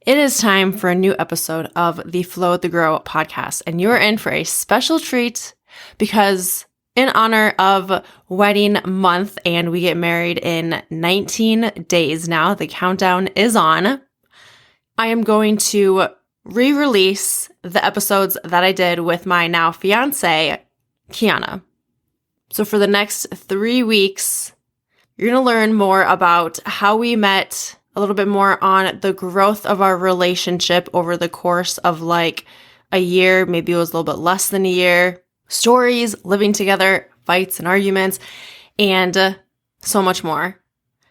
It is time for a new episode of the Flow with the Grow podcast, and you're in for a special treat because in honor of wedding month, and we get married in 19 days now, the countdown is on, I am going to re-release the episodes that I did with my now fiance, Kiana. So for the next 3 weeks, you're going to learn more about how we met, a little bit more on the growth of our relationship over the course of like a year, maybe it was a little bit less than a year, stories, living together, fights and arguments, and so much more.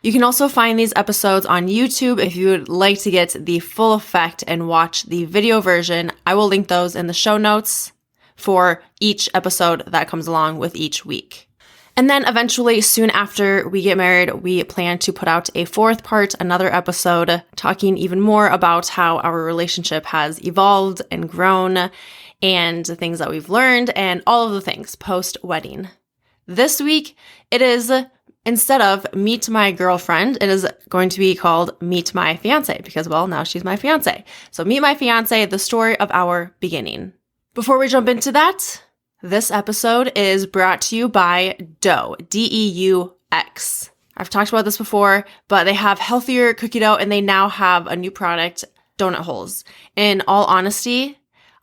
You can also find these episodes on YouTube if you would like to get the full effect and watch the video version. I will link those in the show notes for each episode that comes along with each week. And then eventually, soon after we get married, we plan to put out a fourth part, another episode, talking even more about how our relationship has evolved and grown and the things that we've learned and all of the things post-wedding. This week, it is, instead of Meet My Girlfriend, it is going to be called Meet My Fiancé because, well, now she's my fiancé. So Meet My Fiancé, the story of our beginning. Before we jump into that, this episode is brought to you by Dough, D-E-U-X. I've talked about this before, but they have healthier cookie dough and they now have a new product, donut holes. In all honesty,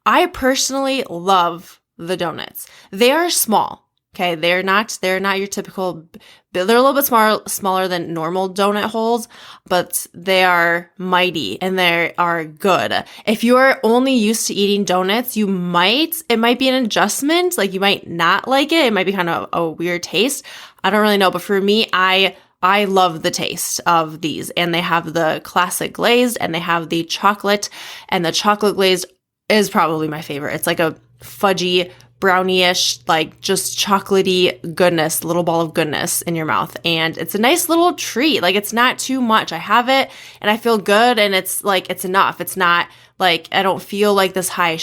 I personally love the donuts. They are small, okay? They're not your typical, they're a little bit smaller than normal donut holes, but they are mighty and they are good. If you are only used to eating donuts, it might be an adjustment. Like you might not like it. It might be kind of a weird taste. I don't really know, but for me, I love the taste of these, and they have the classic glazed and they have the chocolate, and the chocolate glazed is probably my favorite. It's like a fudgy, brownie-ish, like just chocolatey goodness, little ball of goodness in your mouth. And it's a nice little treat. Like it's not too much. I have it and I feel good and it's like, it's enough. It's not like, I don't feel like this high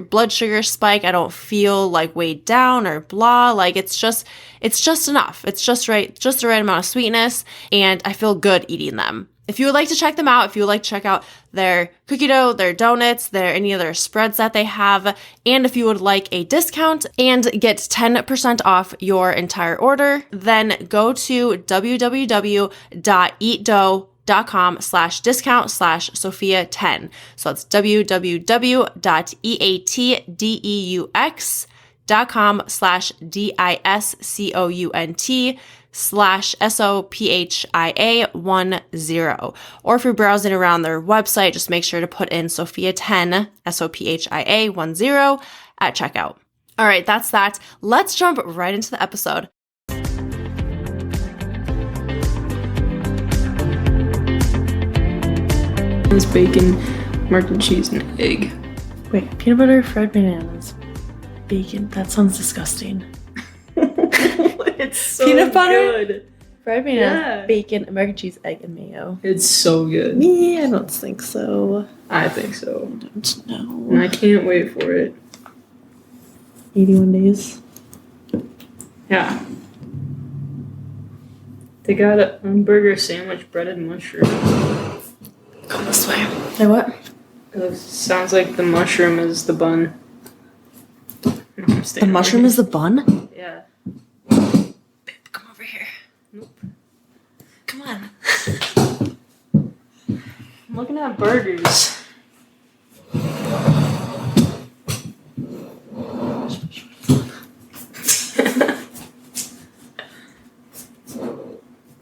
blood sugar spike. I don't feel like weighed down or blah. Like it's just enough. It's just right, just the right amount of sweetness. And I feel good eating them. If you would like to check them out, if you would like to check out their cookie dough, their donuts, any other spreads that they have, and if you would like a discount and get 10% off your entire order, then go to www.eatdough.com/discount/Sophia10. So that's www.eatdough.com/DISCOUNT/SOPHIA10. Or if you're browsing around their website, just make sure to put in Sophia10, SOPHIA10 at checkout. All right, that's that. Let's jump right into the episode. It's bacon, mac and cheese, and egg. Wait, peanut butter, fried bananas, bacon. That sounds disgusting. It's so peanut butter, good. fried bananas, bacon, American cheese, egg, and mayo. It's so good. Me, I don't think so. I think so. I don't know. And I can't wait for it. 81 days. Yeah. They got a burger sandwich, breaded mushroom. Come this way. Hey, what? It sounds like the mushroom is the bun. The mushroom is the bun? Yeah. Babe, come over here. Nope. Come on. I'm looking at burgers.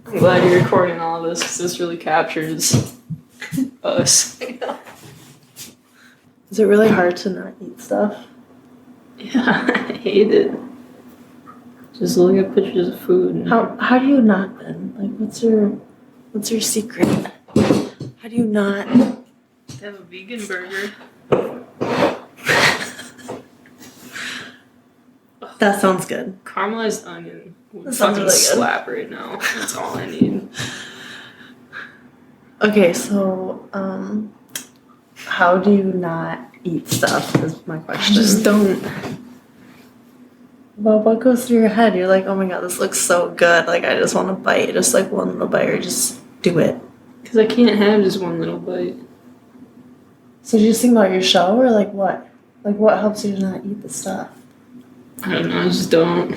I'm glad you're recording all of this because this really captures us. Is it really hard to not eat stuff? Yeah, I hate it. Just look at pictures of food. And How do you not then? Like what's your secret? How do you not have a vegan burger? That sounds good. Caramelized onion would That sounds fucking really good. slap right now. That's all I need. Okay, so how do you not eat stuff is my question. I just don't. Well, what goes through your head? You're like, oh my god, this looks so good. Like, I just want to bite. Just like one little bite or just do it. Because I can't have just one little bite. So do you just think about your show or like what? Like what helps you to not eat the stuff? I don't know, I just don't.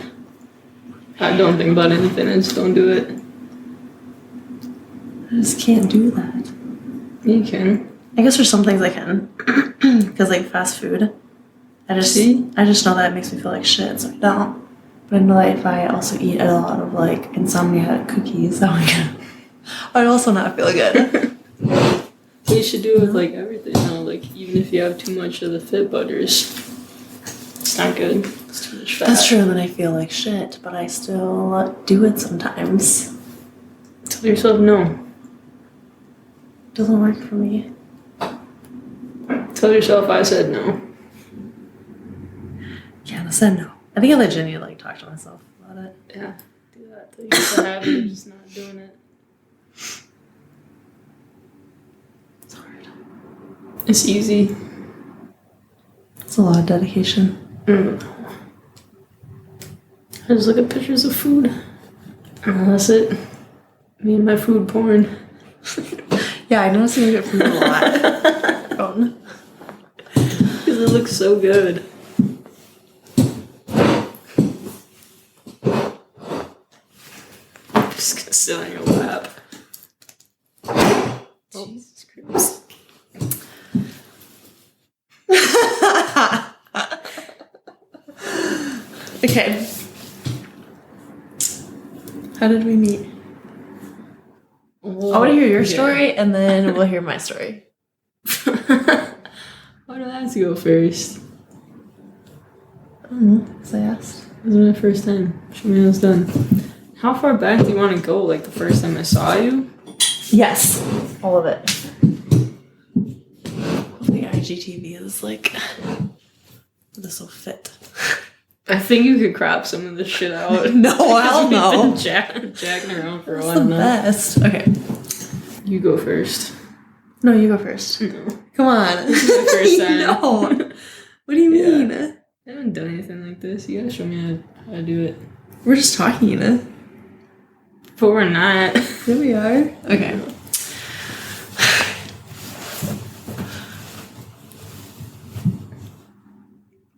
I don't think about anything, I just don't do it. I just can't do that. You can. I guess for some things I can. Because like fast food. I just know that it makes me feel like shit, so I don't. But I know that if I also eat a lot of like insomnia cookies, I'd also not feel good. You should do it with like everything though. Like even if you have too much of the fit butters, it's not good. It's too much fat. That's true, and then I feel like shit, but I still do it sometimes. Tell yourself no. Doesn't work for me. Tell yourself I said no. Yeah, I said no. I think I legit need to like talk to myself about it. Yeah, do that. Till you get the habit of just not doing it. It's hard. It's easy. It's a lot of dedication. I just look at pictures of food. And that's it. Me and my food porn. Yeah, I notice you look at food a lot. Because it looks so good. I'm just gonna sit on your lap. Oh, Jesus Christ. Okay. How did we meet? Well, I want to hear your story, and then we'll hear my story. Why did I have to go first? I don't know, because I asked. This was my first time. Show me how it's done. How far back do you want to go? Like the first time I saw you? Yes, all of it. Hopefully IGTV is like, this will fit. I think you could crop some of this shit out. No, hell no. We've been jacking around for a That's while the now. best. Okay. You go first. No, you go first. No. Come on. This is my first time. No. What do you mean? I haven't done anything like this. You gotta show me how to do it. We're just talking. But we're not. Here we are. Okay.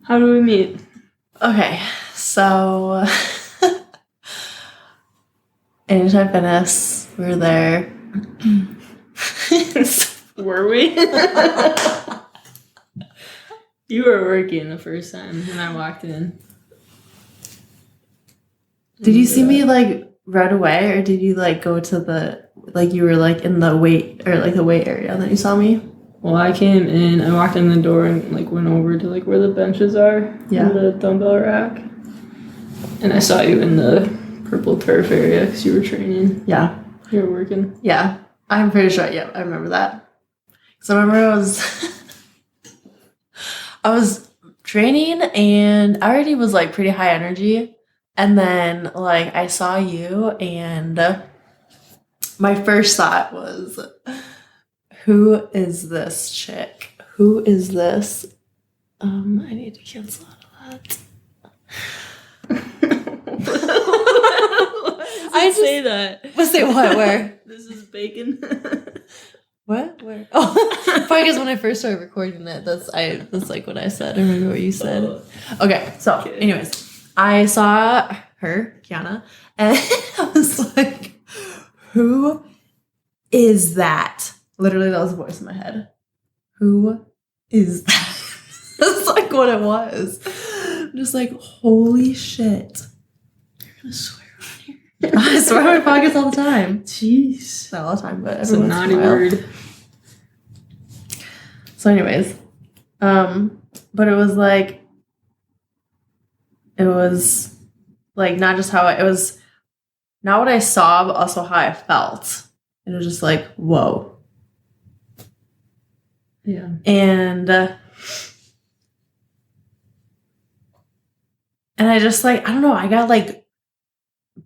How do we meet? Okay, so Anytime Fitness, we were there. Were we? You were working the first time when I walked in. Did you see me like right away, or did you like go to the like you were like in the weight or like the weight area and then you saw me? Well, I came in, I walked in the door and like went over to like where the benches are in the dumbbell rack. And I saw you in the purple turf area because you were training. Yeah. You were working. Yeah. I'm pretty sure. Yeah, I remember that. So I remember I was training and I already was like pretty high energy. And then like I saw you and my first thought was, who is this chick? Who is this? I need to cancel out of that. I say that. Let's say what? Where? This is bacon. What? Where? Oh, probably because when I first started recording it, that's like what I said. I remember what you said. Okay, so anyways, I saw her, Kiana, and I was like, who is that? Literally, that was the voice in my head. Who is that? That's like what it was. I'm just like, holy shit. You're gonna swear on here. I swear on my podcast all the time. Jeez. Not all the time, but It's every a once in naughty a while. word. So anyways, but it was like not just how it was not what I saw, but also how I felt. And it was just like, whoa. Yeah. And I just like, I don't know, I got like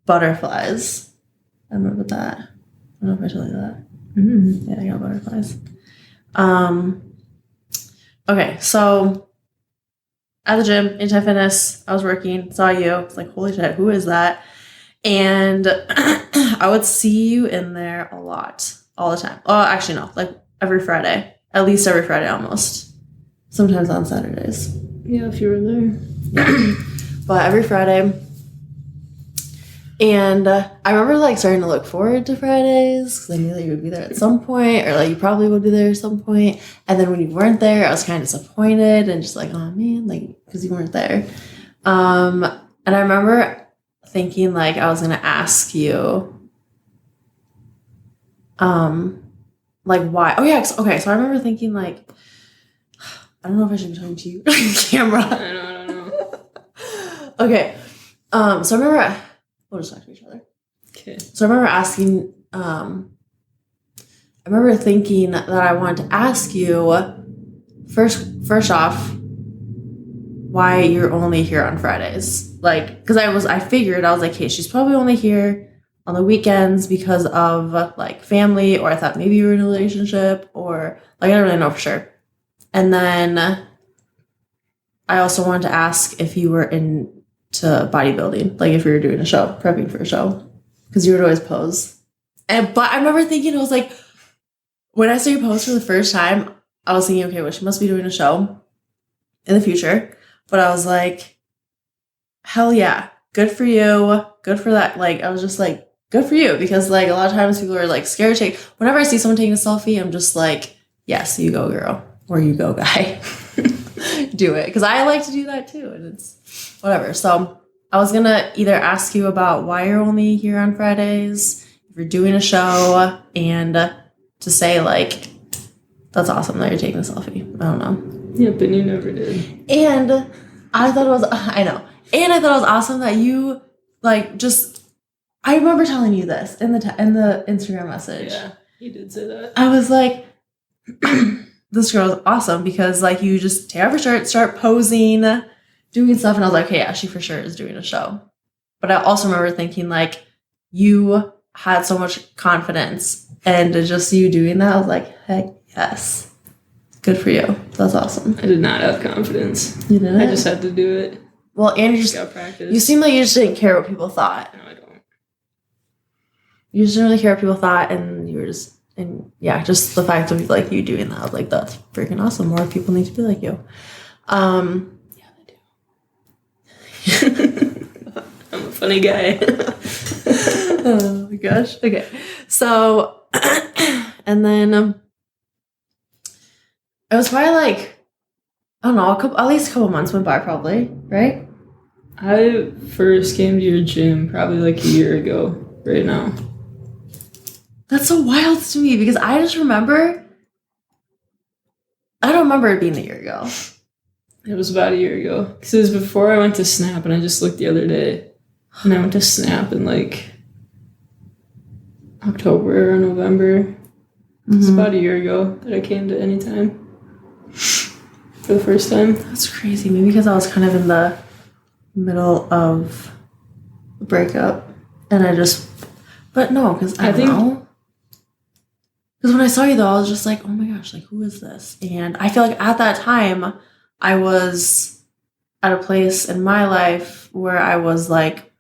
butterflies. I remember that. I don't know if I told you that. Mm-hmm. Yeah, I got butterflies. Okay, so at the gym, Anytime Fitness, I was working, saw you. It's like, holy shit, who is that? And I would see you in there a lot, all the time. Oh, actually, no, like every Friday. at least every Friday almost. Sometimes on Saturdays. Yeah, if you were there. Yeah. But every Friday. And I remember like starting to look forward to Fridays because I knew that you would be there at some point, or like you probably would be there at some point. And then when you weren't there, I was kind of disappointed and just like, oh man, like because you weren't there. And I remember thinking like I was gonna ask you, like why? Oh yeah, okay. So I remember thinking like, I don't know if I should be talking to you on camera. I don't know. Okay. So I remember. We'll just talk to each other. Okay. So I remember asking, I remember thinking that I wanted to ask you first off, why you're only here on Fridays. Like, because I was like, hey, she's probably only here on the weekends because of like family, or I thought maybe you were in a relationship, or like, I don't really know for sure. And then I also wanted to ask if you were into bodybuilding, like if you were doing a show, prepping for a show, because you would always pose. But I remember thinking, I was like, when I saw you pose for the first time, I was thinking, okay, well, she must be doing a show in the future. But I was like, hell yeah, good for you, good for that. Like, I was just like, good for you, because like a lot of times people are like scared to take. Whenever I see someone taking a selfie, I'm just like, yes, you go, girl, or you go, guy. Do it, because I like to do that too, and it's whatever. So I was gonna either ask you about why you're only here on Fridays, if you're doing a show, and to say like, that's awesome that you're taking a selfie. I don't know. Yeah, but you never did. And I thought it was, I know, and I thought it was awesome that you like just. I remember telling you this in the Instagram message. Yeah, you did say that. I was like, this girl is awesome because like you just take off your shirt, start posing, doing stuff, and I was like, okay, yeah, she for sure is doing a show. But I also remember thinking like you had so much confidence, and just you doing that, I was like, heck yes, good for you. That's awesome. I did not have confidence. You didn't? I just had to do it. Well, and you just got practice. You seem like you just didn't care what people thought. No, I don't. You just didn't really care what people thought, and you were just. And yeah, just the fact of like you doing that, I was like, that's freaking awesome. More people need to be like you. Yeah, they do. I'm a funny guy. Oh my gosh. Okay. So, and then it was probably like, I don't know, at least a couple months went by probably, right? I first came to your gym probably like a year ago right now. That's so wild to me because I don't remember it being a year ago. It was about a year ago. Because it was before I went to Snap, and I just looked the other day. And I went to Snap in like October or November. Mm-hmm. It's about a year ago that I came to Anytime for the first time. That's crazy. Maybe because I was kind of in the middle of a breakup. And I just... But no, because I don't know. Because when I saw you, though, I was just like, oh my gosh, like, who is this? And I feel like at that time, I was at a place in my life where I was, like,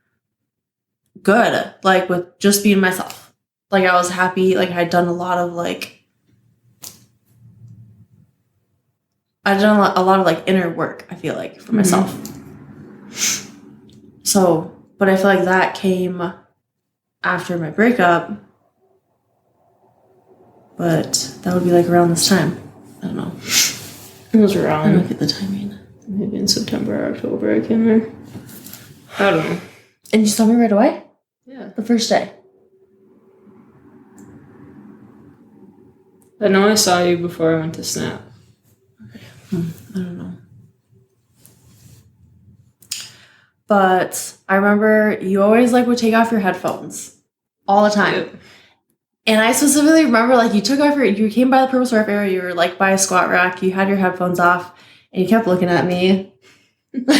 good, like, with just being myself. Like, I was happy. Like, I'd done a lot of, like, inner work, I feel like, for myself. So, but I feel like that came after my breakup. But that would be like around this time. I don't know. It was around. I don't get the timing. Maybe in September or October I came here. I don't know. And you saw me right away? Yeah. The first day? I know I saw you before I went to Snap. Okay. I don't know. But I remember you always like would take off your headphones all the time. Yep. And I specifically remember, like, you came by the purple surf area, you were, like, by a squat rack, you had your headphones off, and you kept looking at me. Because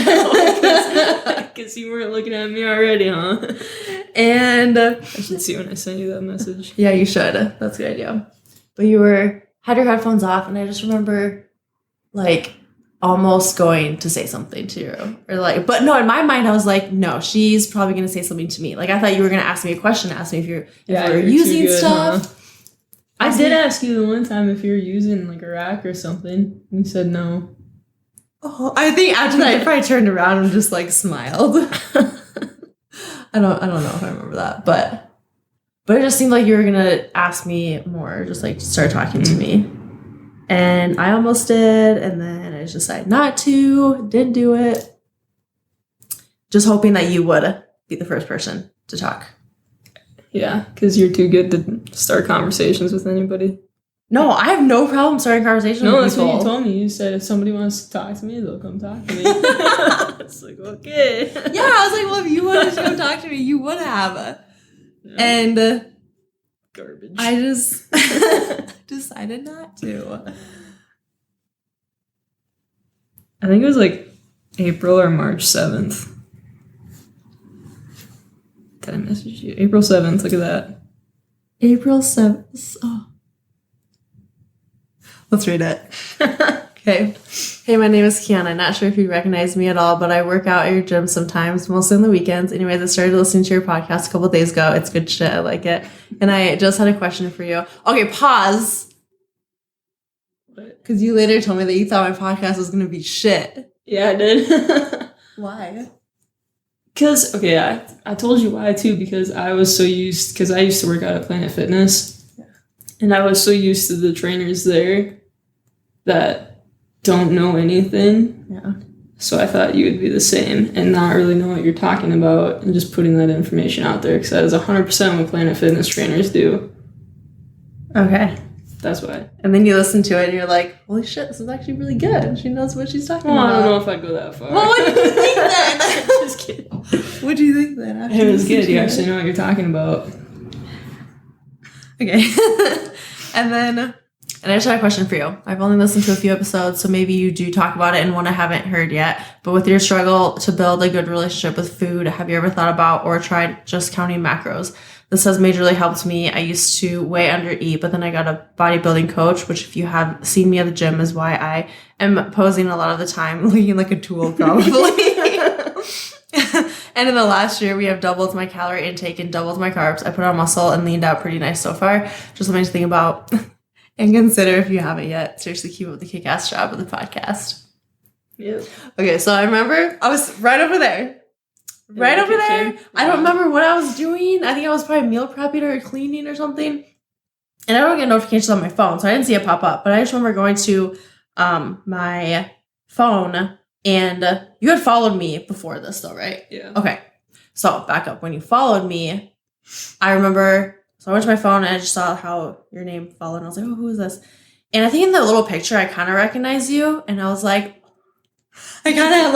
you weren't looking at me already, huh? And... I should see when I send you that message. Yeah, you should. That's a good idea. But had your headphones off, and I just remember, like, almost going to say something to you. Or, like, but no, in my mind, I was like, no, she's probably going to say something to me. Like, I thought you were going to ask me a question, ask me if you were using good, stuff. Huh? I did ask you the one time if you were using like a rack or something. You said no. Oh, I think after that I probably turned around and just like smiled. I don't know if I remember that, but it just seemed like you were gonna ask me more, just like start talking to me. And I almost did, and then I just decided not to, didn't do it. Just hoping that you would be the first person to talk. Yeah, because you're too good to start conversations with anybody. No, I have no problem starting conversations with people. No, that's what you told me. You said if somebody wants to talk to me, they'll come talk to me. It's like, okay. Yeah, I was like, well, if you wanted to come talk to me, you would have. Yeah. And garbage. I just decided not to. I think it was like April or March 7th. Did I message you? April 7th, look at that. April 7th. Oh. Let's read it. Okay. Hey, my name is Kiana. Not sure if you recognize me at all, but I work out at your gym sometimes, mostly on the weekends. Anyways, I started listening to your podcast a couple of days ago. It's good shit. I like it. And I just had a question for you. Okay, pause. Because you later told me that you thought my podcast was going to be shit. Yeah, I did. Why? Because, okay, I told you why too, because I was so used, because I used to work out at Planet Fitness, and I was so used to the trainers there that don't know anything. Yeah. So I thought you would be the same and not really know what you're talking about and just putting that information out there, because that is 100% what Planet Fitness trainers do. Okay. That's why. And then you listen to it and you're like, holy shit, this is actually really good. She knows what she's talking about. I don't know if I'd go that far. Well, what did you think then? Just kidding. What do you think then? It was good. You actually know what you're talking about. Okay. And I just had a question for you. I've only listened to a few episodes, so maybe you do talk about it in one I haven't heard yet. But with your struggle to build a good relationship with food, have you ever thought about or tried just counting macros? This has majorly helped me. I used to way undereat, but then I got a bodybuilding coach, which if you have seen me at the gym is why I am posing a lot of the time, looking like a tool probably. And in the last year, we have doubled my calorie intake and doubled my carbs. I put on muscle and leaned out pretty nice so far. Just something to think about and consider if you haven't yet. Seriously, keep up the kick-ass job with the podcast. Yep. Okay, so I remember I was right over there. Right over there. I don't remember what I was doing. I think I was probably meal prepping or cleaning or something. And I don't get notifications on my phone, so I didn't see it pop up. But I just remember going to my phone, and you had followed me before this, though, right? Yeah. Okay. So back up. When you followed me, I remember. So I went to my phone and I just saw how your name followed, and I was like, "Oh, who is this?" And I think in the little picture, I kind of recognized you, and I was like, I got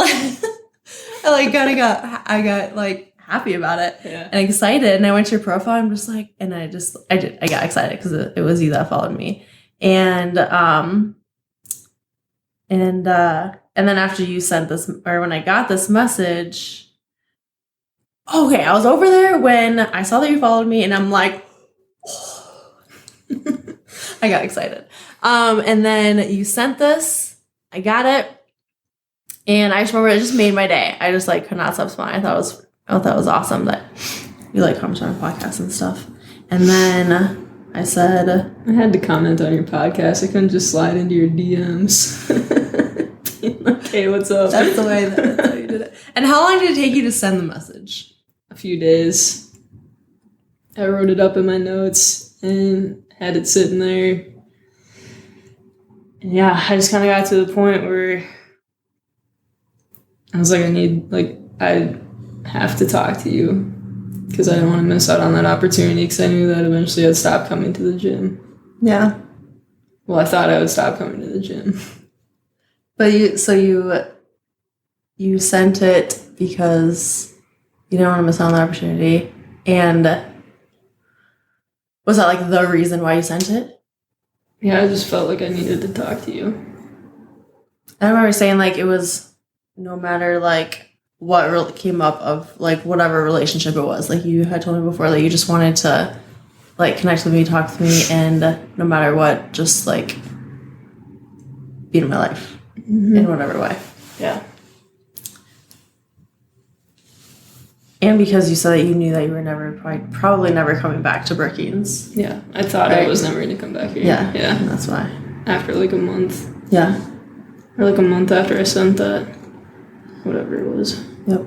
like happy about it and excited, and I went to your profile and just like, and I got excited because it was you that followed me, and then after you sent this, or when I got this message, okay, I was over there when I saw that you followed me, and I'm like, oh. I got excited, and then you sent this, I got it. And I just remember it just made my day. I just like could not stop smiling. I thought that was awesome that you like comment on our podcast and stuff. And then I said, I had to comment on your podcast. I couldn't just slide into your DMs. Okay, what's up? That's how you did it. And how long did it take you to send the message? A few days. I wrote it up in my notes and had it sitting there. And yeah, I just kind of got to the point where I was like, I have to talk to you because I didn't want to miss out on that opportunity, because I knew that eventually I'd stop coming to the gym. Yeah. Well, I thought I would stop coming to the gym. But you sent it because you didn't want to miss out on the opportunity. And was that like the reason why you sent it? Yeah, I just felt like I needed to talk to you. I remember saying like it was no matter like what really came up of like whatever relationship it was, like you had told me before, like you just wanted to like connect with me, talk with me, and no matter what, just like be in my life in whatever way. Yeah. And because you said that you knew that you were probably never coming back to Brookings. Yeah, I thought I was never going to come back here. Yeah. Yeah. That's why. After like a month. Yeah. Or like a month after I sent that. Whatever it was. Yep.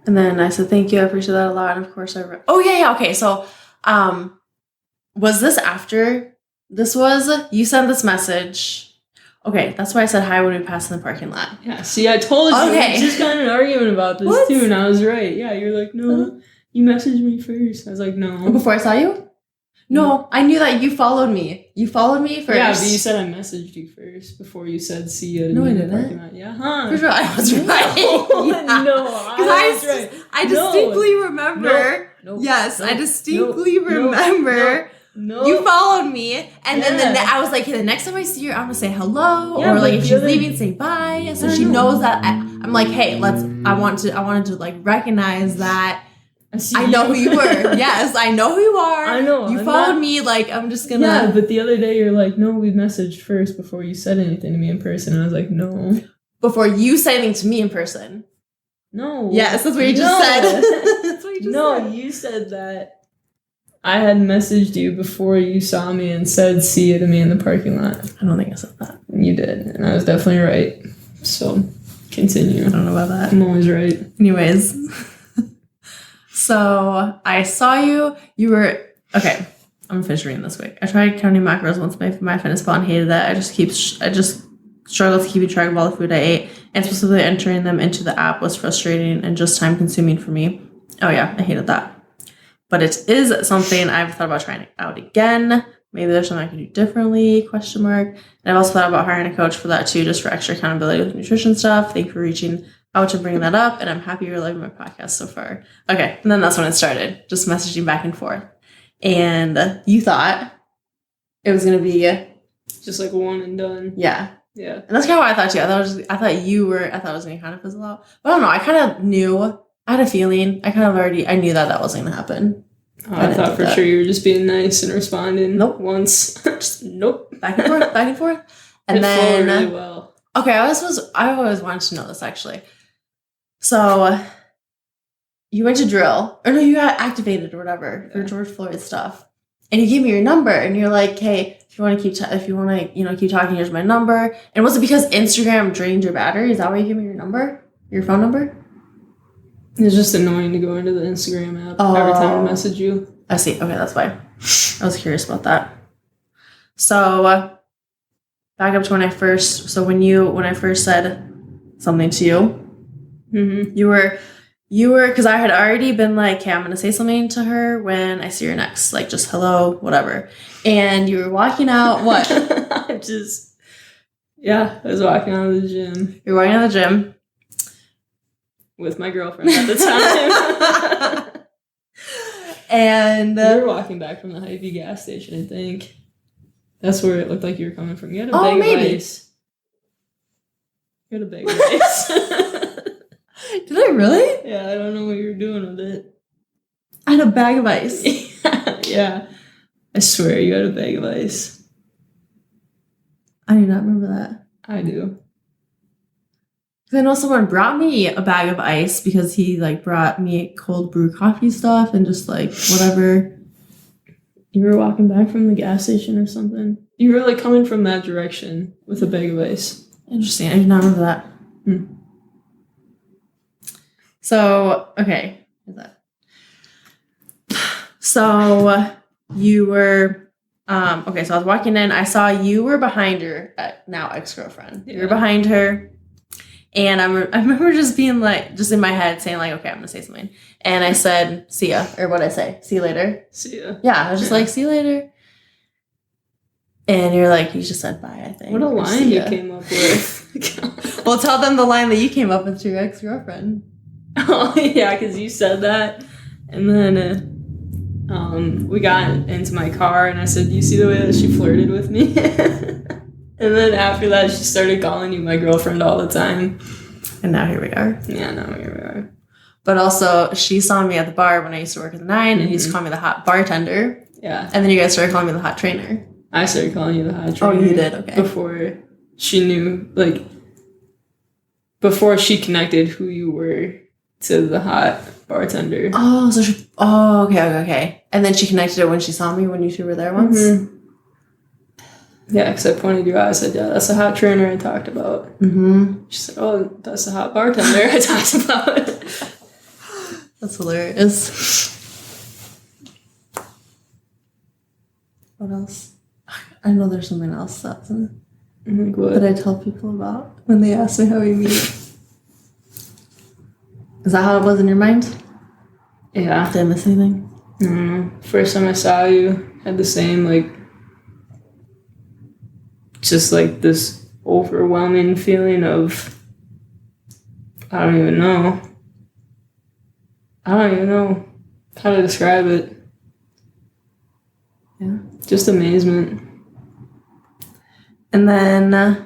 And then I said, thank you. I appreciate that a lot. And of course oh, yeah. Okay. So, was this after you sent this message? Okay. That's why I said hi when we passed in the parking lot. Yeah. See, I told you. Okay. We just got in an argument about this too. And I was right. Yeah. You're like, no, you messaged me first. I was like, no. Before I saw you? No, I knew that you followed me. You followed me first. Yeah, but you said I messaged you first before you said see you. No, I didn't. Yeah, huh? For sure, I was right. Yeah. No, I was right. I distinctly remember. No. Yes, I distinctly remember. No. You followed me, and then I was like, hey, the next time I see her, I'm gonna say hello, or like if she's leaving, say bye, so she knows that I'm like, hey, I wanted to like recognize that. I know who you were. Yes, I know who you are. I know. You followed me, like, I'm just gonna... Yeah, but the other day you're like, no, we messaged first before you said anything to me in person. And I was like, no. Before you said anything to me in person. No. Yes, that's what you just said. That's what you just said. No, you said that I had messaged you before you saw me and said see you to me in the parking lot. I don't think I said that. You did, and I was definitely right. So, continue. I don't know about that. I'm always right. Anyways... So I saw you. You were okay. I'm gonna finish reading this week. I tried counting macros once my fitness pal and hated that. I just struggled to keep track of all the food I ate, and specifically entering them into the app was frustrating and just time consuming for me. Oh yeah, I hated that. But it is something I've thought about trying out again. Maybe there's something I can do differently, ? And I've also thought about hiring a coach for that too, just for extra accountability with nutrition stuff. Thank you for reaching out to bring that up, and I'm happy you're loving my podcast so far. Okay, and then that's when it started, just messaging back and forth. And you thought it was going to be... Just like one and done. Yeah. Yeah. And that's kind of what I thought too. I thought it was going to kind of fizzle out. But I don't know, I kind of knew, I had a feeling, I knew that wasn't going to happen. I thought for sure you were just being nice and responding. Nope. Once. Just nope. Back and forth. And it then... flowed really well. Okay, I always wanted to know this actually. So, you went to drill, or no, you got activated or whatever for George Floyd stuff, and you gave me your number, and you're like, "Hey, if you want to keep talking, here's my number." And was it because Instagram drained your battery? Is that why you gave me your phone number? It's just annoying to go into the Instagram app every time I message you. I see. Okay, that's why. I was curious about that. So, back up to when I first said something to you. Mm-hmm. You were, because I had already been like, okay, I'm going to say something to her when I see her next, like just hello, whatever. And you were walking out, what? I was walking out of the gym. You're walking out of the gym. With my girlfriend at the time. And we were walking back from the Hy-Vee gas station, I think. That's where it looked like you were coming from. You had a bag of ice. You had a bag of ice. Did I really? Yeah, I don't know what you were doing with it. I had a bag of ice. Yeah. I swear you had a bag of ice. I do not remember that. I do. Because I know someone brought me a bag of ice because he like brought me cold brew coffee stuff and just like whatever. You were walking back from the gas station or something. You were like coming from that direction with a bag of ice. Interesting. I do not remember that. So, okay. So, you were, okay, so I was walking in. I saw you were behind your now ex-girlfriend. Yeah. You were behind her. And I remember just being like, just in my head saying like, okay, I'm going to say something. And I said, see ya. Or what'd I say? See you later. See ya. Yeah, I was just like, see you later. And you're like, you just said bye, I think. What a line you came up with. Well, tell them the line that you came up with to your ex-girlfriend. Oh, yeah, because you said that. And then we got into my car and I said, you see the way that she flirted with me? And then after that, she started calling you my girlfriend all the time. And now here we are. Yeah, now here we are. But also, she saw me at the bar when I used to work at the 9 and used to call me the hot bartender. Yeah. And then you guys started calling me the hot trainer. I started calling you the hot trainer. Oh, you did? Okay. Before she knew, like, before she connected who you were to the hot bartender. Oh, so okay. And then she connected it when she saw me when you two were there once? Mm-hmm. Yeah, because I pointed you out. I said, yeah, that's a hot trainer I talked about. Mm-hmm. She said, oh, that's a hot bartender I talked about. That's hilarious. What else? I know there's something else that I tell people about when they ask me how we meet. Is that how it was in your mind? Yeah. Did I miss anything? First time I saw you, had the same, like, just like this overwhelming feeling of, I don't even know how to describe it. Yeah. Just amazement. And then,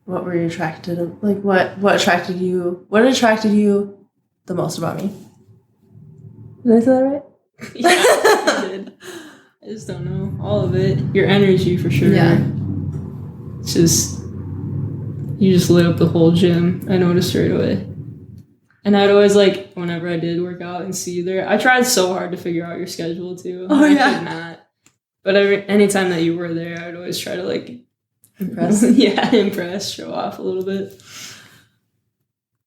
what were you attracted to? Like, what attracted you? What attracted you the most about me? Did I say that right? Yeah, I did. I just don't know. All of it. Your energy, for sure. Yeah. It's just, you just lit up the whole gym. I noticed right away. And I'd always, like, whenever I did work out and see you there, I tried so hard to figure out your schedule, too. Oh, yeah. I could not. But anytime that you were there, I would always try to, like... Impress? Yeah, impress, show off a little bit.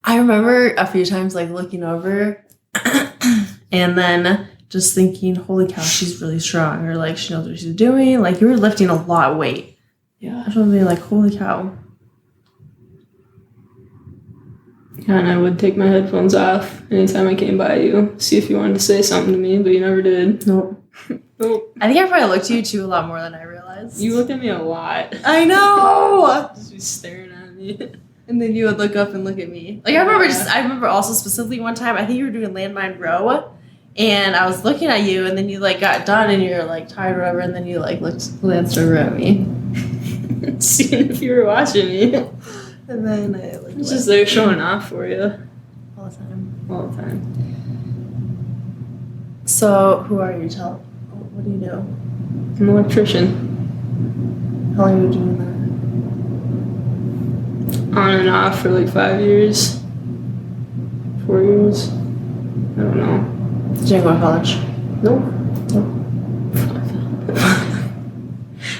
I remember a few times, like, looking over and then just thinking, holy cow, she's really strong. Or, like, she knows what she's doing. Like, you were lifting a lot of weight. Yeah. I was really like, holy cow. Yeah, and I would take my headphones off anytime I came by you, see if you wanted to say something to me, but you never did. Nope. Nope. I think I probably looked at you, too, a lot more than I realized. You looked at me a lot. I know! Just be staring at me. And then you would look up and look at me. Like, I remember also specifically one time, I think you were doing landmine row, and I was looking at you, and then you, like, got done, and you're, like, tired or whatever, and then you, like, glanced over at me. Seeing if you were watching me. And then I looked It's just there showing off for you. all the time. All the time. So, who are you? What do you do? I'm an electrician. How long have you been doing On and off for like 5 years. 4 years. I don't know. that? Did you go to college? Nope.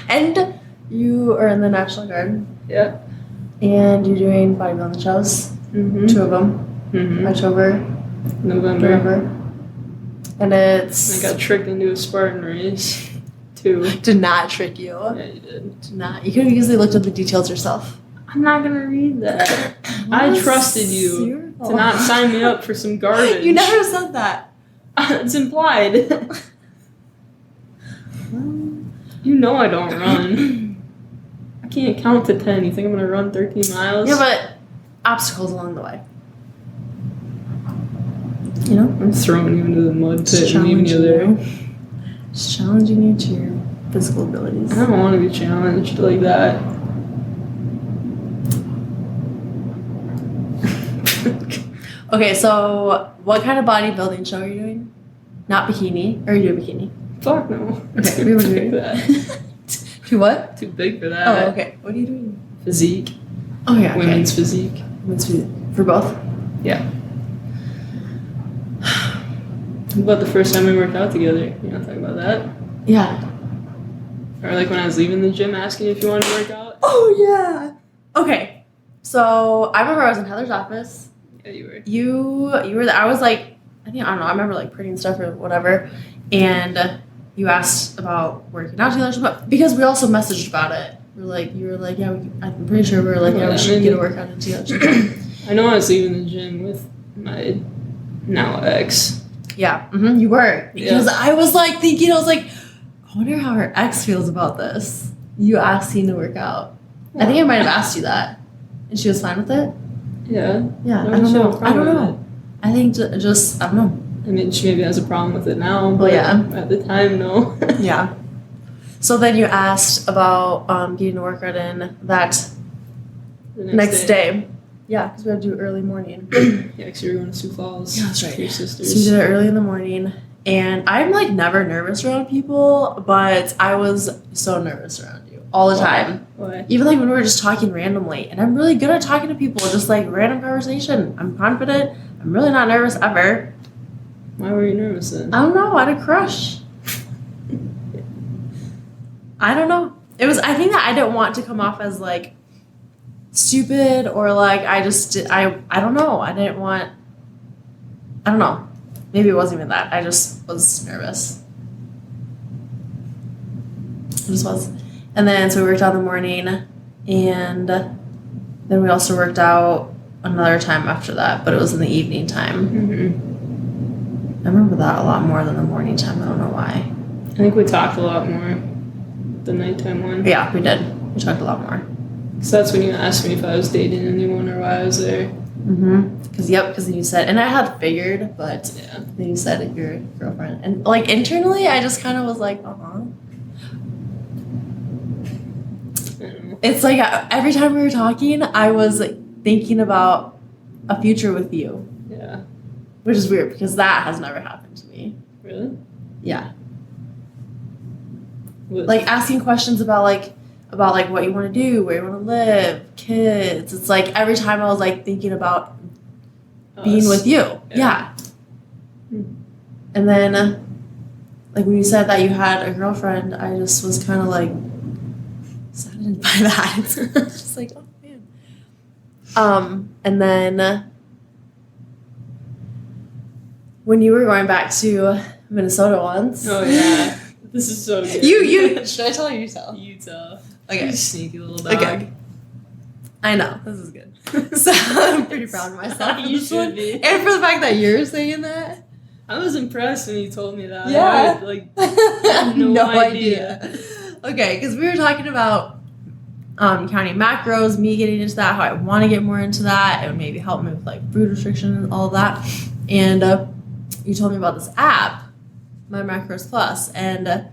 And you are in the National Guard, Yeah. and you're doing bodybuilding shows. Mm-hmm. 2 of them. Mm-hmm. October, November. And it's... I got tricked into a Spartan race, too. Did not trick you. Yeah, you did. Did not. You could have easily looked at the details yourself. I'm not gonna read that. I trusted you to not sign me up for some garbage. You never said that. It's implied. You know I don't run. I can't count to 10. You think I'm gonna run 13 miles? Yeah, but obstacles along the way. You know? I'm throwing you into the mud Just pit and leaving you there. Just challenging you to your physical abilities. I don't want to be challenged like that. Okay, so what kind of bodybuilding show are you doing? Not bikini. Or are you doing bikini? Fuck no. Okay, Too we were big doing for that. To what? Too big for that. Oh, okay. What are you doing? Physique. Oh, yeah. Okay. Women's physique. For both? Yeah. What about the first time we worked out together? You want to talk about that? Yeah. Or like when I was leaving the gym asking you if you wanted to work out? Oh, yeah. Okay. So I remember I was in Heather's office. Yeah, you were. You were there. I was like, I don't know. I remember like printing stuff or whatever. And you asked about working out together. But because we also messaged about it. You were like, yeah, I'm pretty sure we were like, yeah, we should get a workout in together. I know I was leaving the gym with my now ex. Yeah, you were. Because I was like thinking, I was like, I wonder how her ex feels about this. You asking to work out. I think I might have asked you that. And she was fine with it? Yeah. Yeah, I don't know. I think just, I don't know. I mean, she maybe has a problem with it now. But Well, yeah. at the time, no. Yeah. So then you asked about getting a workout in that The next day. Yeah, because we had to do early morning. Yeah, because you were going to Sioux Falls. Yeah, that's right. With your So sisters. we did it early in the morning. And I'm like never nervous around people, but I was so nervous around you. all the time. Why? Even like when we were just talking randomly. And I'm really good at talking to people, just like random conversation. I'm confident. I'm really not nervous ever. Why were you nervous then? I don't know. I had a crush. I don't know. I think that I didn't want to come off as like stupid or like I don't know. I don't know. Maybe it wasn't even that. I just was nervous. I just was. And then so we worked out in the morning and then we also worked out another time after that, but it was in the evening time. Mm-hmm. I remember that a lot more than the morning time. I don't know why. I think we talked a lot more the nighttime one. Yeah, we did. We talked a lot more. So that's when you asked me if I was dating anyone or why I was there. Mm-hmm. Because then you said, and I had figured, but Yeah. then you said your girlfriend. And like internally, I just kind of was like, It's like every time we were talking, I was thinking about a future with you. Yeah. Which is weird because that has never happened to me. Really? Yeah. What? Like asking questions about what you want to do, where you want to live, kids. It's like every time I was like thinking about being with you. Yeah. And then like when you said that you had a girlfriend, I just was kind of like saddened by that. Just like, oh man. And then when you were going back to Minnesota once. Oh yeah. This is so good. You should I tell or you tell? You tell. Okay. You sneaky little dog. Okay. I know. This is good. So I'm pretty proud of myself. You should be. And for the fact that you're saying that. I was impressed when you told me that. Yeah. I had no idea. Okay, because we were talking about counting macros, me getting into that, how I want to get more into that. It would maybe help me with like food restriction and all of that. And you told me about this app, My Macros Plus, and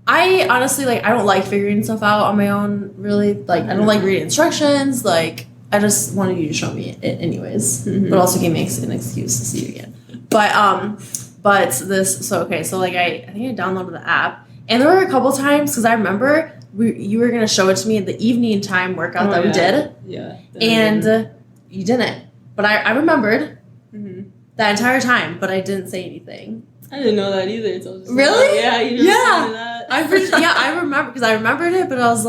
I honestly I don't like figuring stuff out on my own. Really, I don't like reading instructions. I just wanted you to show me it anyways, but also gave me an excuse to see you again. But this so I think I downloaded the app, and there were a couple times because I remember you were gonna show it to me at the evening time workout that we did. Yeah. And you didn't, but I remembered that entire time, but I didn't say anything. I didn't know that either. So Really? Yeah, you didn't tell me that. I remember because I remembered it, but I was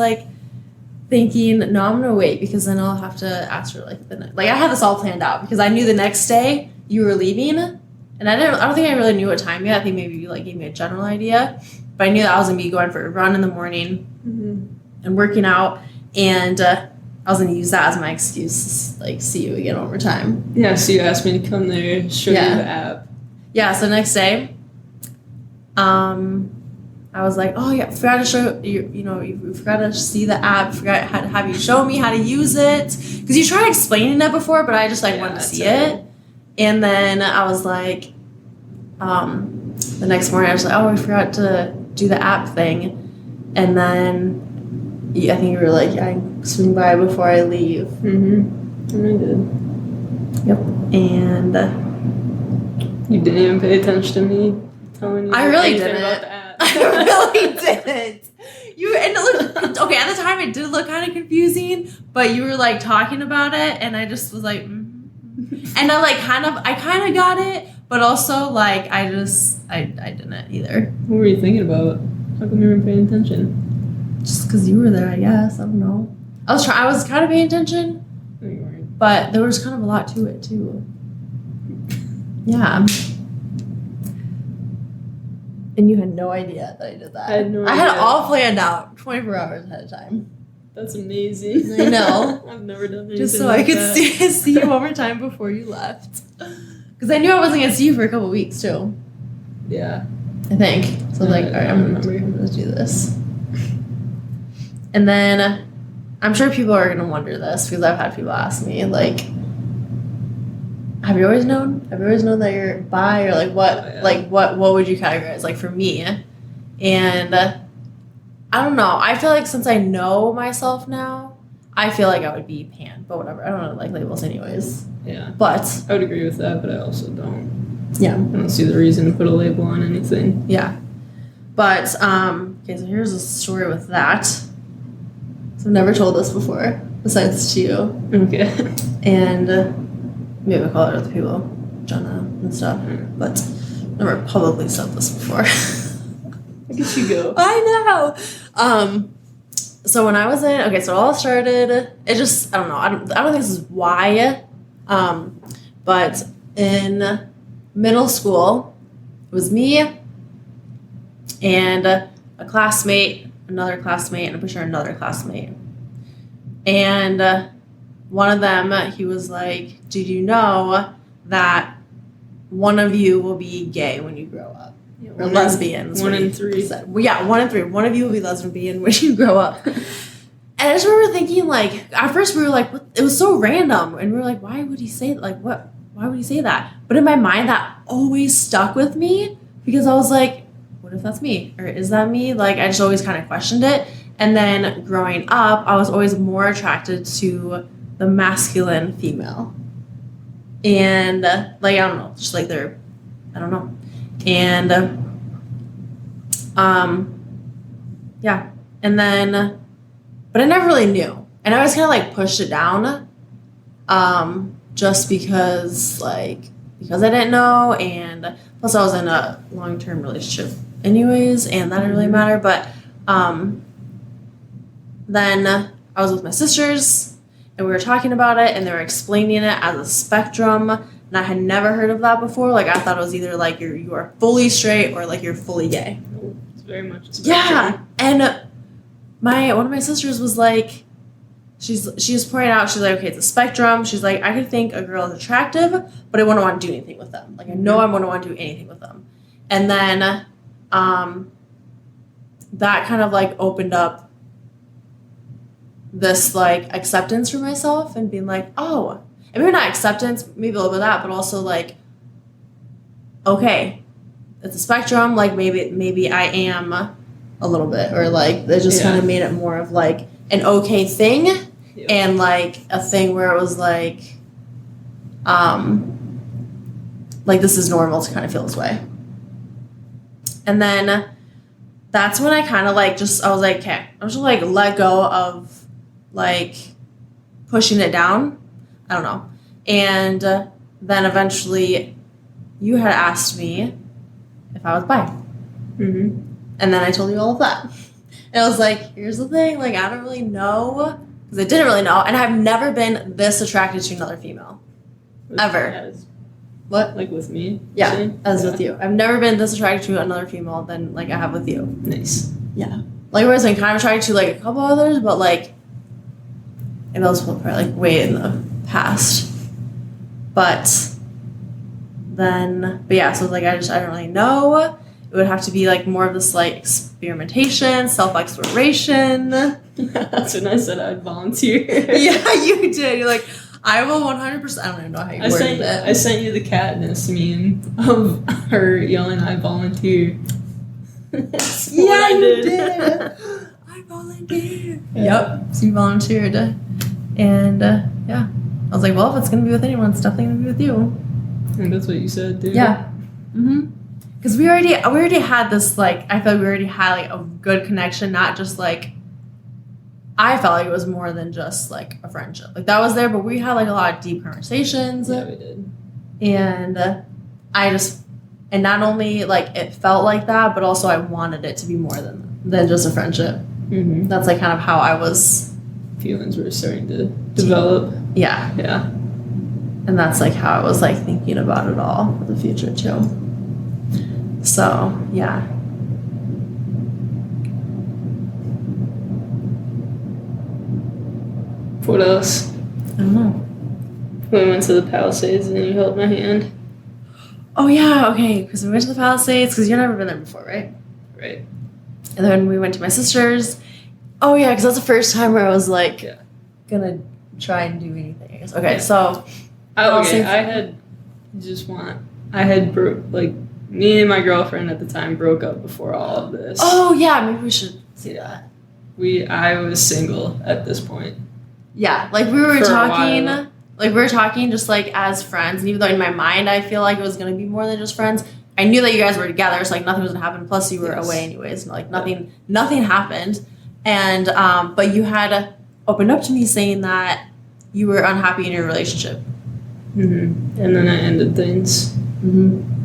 thinking, no, I'm gonna wait because then I'll have to ask her the next. I had this all planned out because I knew the next day you were leaving, and I don't think I really knew what time yet. I think maybe you gave me a general idea, but I knew that I was gonna be going for a run in the morning and working out, and I was gonna use that as my excuse to see you again over time. Yeah, so you asked me to come there, show you the app. Yeah, so next day, I was like, oh yeah, forgot to show you forgot to see the app, forgot how to have you show me how to use it. Because you tried explaining it before, but I just wanted to see it. And then I was like, the next morning I was like, oh, I forgot to do the app thing. And then I think you were like, yeah, I can swing by before I leave. And I did. Yep. And you didn't even pay attention to me telling you I really anything didn't. about the app. I really didn't. Okay, at the time it did look kind of confusing, but you were talking about it, and I just was like, and I kind of got it, but also I didn't either. What were you thinking about? How come you weren't paying attention? Just because you were there, I guess. I don't know. I was kind of paying attention. No, you weren't. But there was kind of a lot to it too. Yeah. And you had no idea that I did that. I had no idea. I had it all planned out 24 hours ahead of time. That's amazing. I know. I've never done anything Just so like I could that. see you one more time before you left. Because I knew I wasn't going to see you for a couple weeks too. Yeah. I think. So all right, I'm going to do this. And then I'm sure people are going to wonder this because I've had people ask me have you always known? Have you always known that you're bi or what? Oh, yeah. What would you categorize for me? And I don't know. I feel since I know myself now, I feel I would be pan, but whatever. I don't really like labels anyways. Yeah. But I would agree with that, but I also don't. Yeah. I don't see the reason to put a label on anything. Yeah. But okay, so here's a story with that. So I've never told this before, besides to you. Okay. And maybe I'll call it other people, Jenna and stuff. But never publicly said this before. Look at you go. I know. So when I was in, okay, so it all started, it just, I don't know, I don't think this is why, but in middle school, it was me and a classmate, another classmate, and I'm pretty sure another classmate. And one of them, he was like, did you know that one of you will be gay when you grow up? Or lesbians. 1 in 3. Well, yeah, 1 in 3. One of you will be lesbian when you grow up. And I just remember thinking, like, at first we were like, what? It was so random. And we were like, why would he say, like, what? Why would he say that? But in my mind, that always stuck with me because I was like, what if that's me? Or is that me? Like, I just always kind of questioned it. And then growing up, I was always more attracted to the masculine female. And, like, I don't know, just like they're, I don't know. And, yeah. And then, but I never really knew. And I always kind of like pushed it down, just because I didn't know. And plus I was in a long-term relationship anyways, and that didn't really matter. But, then I was with my sisters and we were talking about it and they were explaining it as a spectrum. And I had never heard of that before. Like, I thought it was either like you are fully straight or like you're fully gay. It's very much a spectrum. Yeah. And one of my sisters was like, she was pointing out, she's like, okay, it's a spectrum. She's like, I could think a girl is attractive, but I wouldn't want to do anything with them. Like, I know I wouldn't want to do anything with them. And then that kind of like opened up this like acceptance for myself and being like, oh, and maybe not acceptance, maybe a little bit of that, but also like, okay, it's a spectrum. Like maybe I am a little bit, or like it just kind of made it more of like an okay thing, and like a thing where it was like this is normal to kind of feel this way. And then that's when I kind of like I was like, okay, I'm just like let go of like pushing it down. I don't know. And then eventually you had asked me if I was bi. Mm-hmm. And then I told you all of that. And I was like, here's the thing. Like, I don't really know. Because I didn't really know. And I've never been this attracted to another female. Ever. What? Like with me? Yeah, with you. I've never been this attracted to another female than like I have with you. Nice. Yeah. Like, I was been kind of attracted to like a couple others, but like, and those were probably like way in the past. But yeah, so like I don't really know. It would have to be like more of this like experimentation, self-exploration. That's when I said I'd volunteer. Yeah, you did. You're like, I will 100%. I don't even know how you worded it. I sent you the Katniss meme of her yelling, "I volunteer." Yeah, you did. I volunteered. Yep. So you volunteered. And yeah. I was like, well, if it's going to be with anyone, it's definitely going to be with you. And that's what you said, dude. Yeah. Mm-hmm. Because we already had this, like, I felt we already had, like, a good connection, not just, like, I felt like it was more than just, like, a friendship. Like, that was there, but we had, like, a lot of deep conversations. Yeah, we did. And and not only, like, it felt like that, but also I wanted it to be more than just a friendship. Mm-hmm. That's, like, kind of how I was. Feelings were starting to develop. Yeah. Yeah. And that's, like, how I was, like, thinking about it all for the future, too. So, yeah. What else? I don't know. We went to the Palisades and you held my hand. Oh, yeah, okay. Because we went to the Palisades, because you've never been there before, right? Right. And then we went to my sister's. Oh, yeah, because that's the first time where I was, like, gonna try and do anything, I guess. Okay, so. Me and my girlfriend at the time broke up before all of this. Oh, yeah, maybe we should see that. I was single at this point. Yeah, like we were talking just like as friends, and even though in my mind I feel like it was gonna be more than just friends, I knew that you guys were together, so like nothing was gonna happen. Plus you were away anyways, and like nothing happened. And but you had opened up to me saying that you were unhappy in your relationship. And then I ended things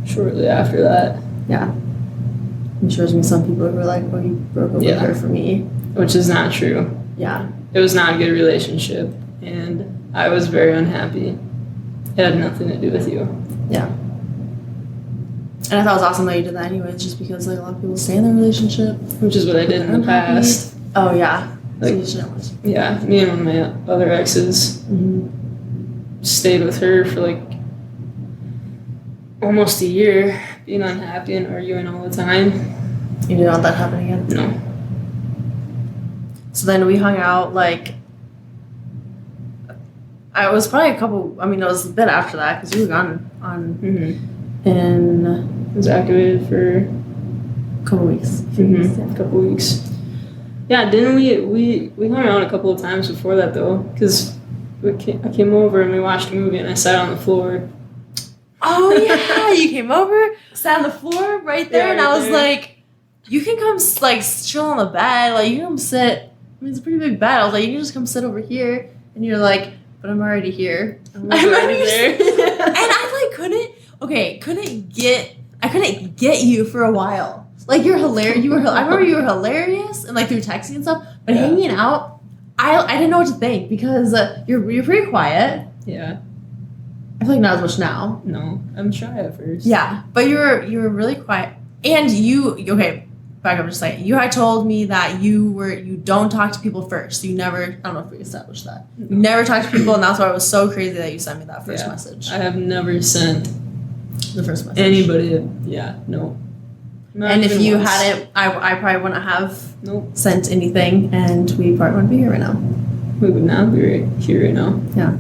shortly after that. Yeah. I'm sure there's been some people who were like, "Oh, you broke up with her for me," which is not true. Yeah. It was not a good relationship, and I was very unhappy. It had nothing to do with you. Yeah. And I thought it was awesome that you did that anyways, just because like a lot of people stay in their relationship. Which is what I did in the past. Oh, yeah. Like, so yeah, me and one of my other exes stayed with her for like almost a year, being unhappy and arguing all the time. You didn't want that to happen again? No. So then we hung out like, I was probably it was a bit after that because you were gone and I was activated for a couple weeks. A couple weeks. Yeah, didn't we hung out a couple of times before that though, because I came over and we watched a movie and I sat on the floor. Oh yeah, you came over, sat on the floor right there, and I was like, you can come like chill on the bed, like you can come sit. I mean, it's a pretty big bed. I was like, you can just come sit over here, and you're like, but I'm already here. I'm already there. And I like couldn't get you for a while. Like you're hilarious. I remember you were hilarious and like through texting and stuff. But hanging out, I didn't know what to think because you're pretty quiet. Yeah. I feel like not as much now. No, I'm shy at first. Yeah, but you were really quiet. And back up just a second. You had told me that you don't talk to people first. You never, I don't know if we established that. You never talk to people, and that's why it was so crazy that you sent me that first message. I have never sent the first message. Anybody, no. Not and if you once. hadn't, I probably wouldn't have sent anything, and we probably wouldn't be here right now. We would not be here right now. Yeah.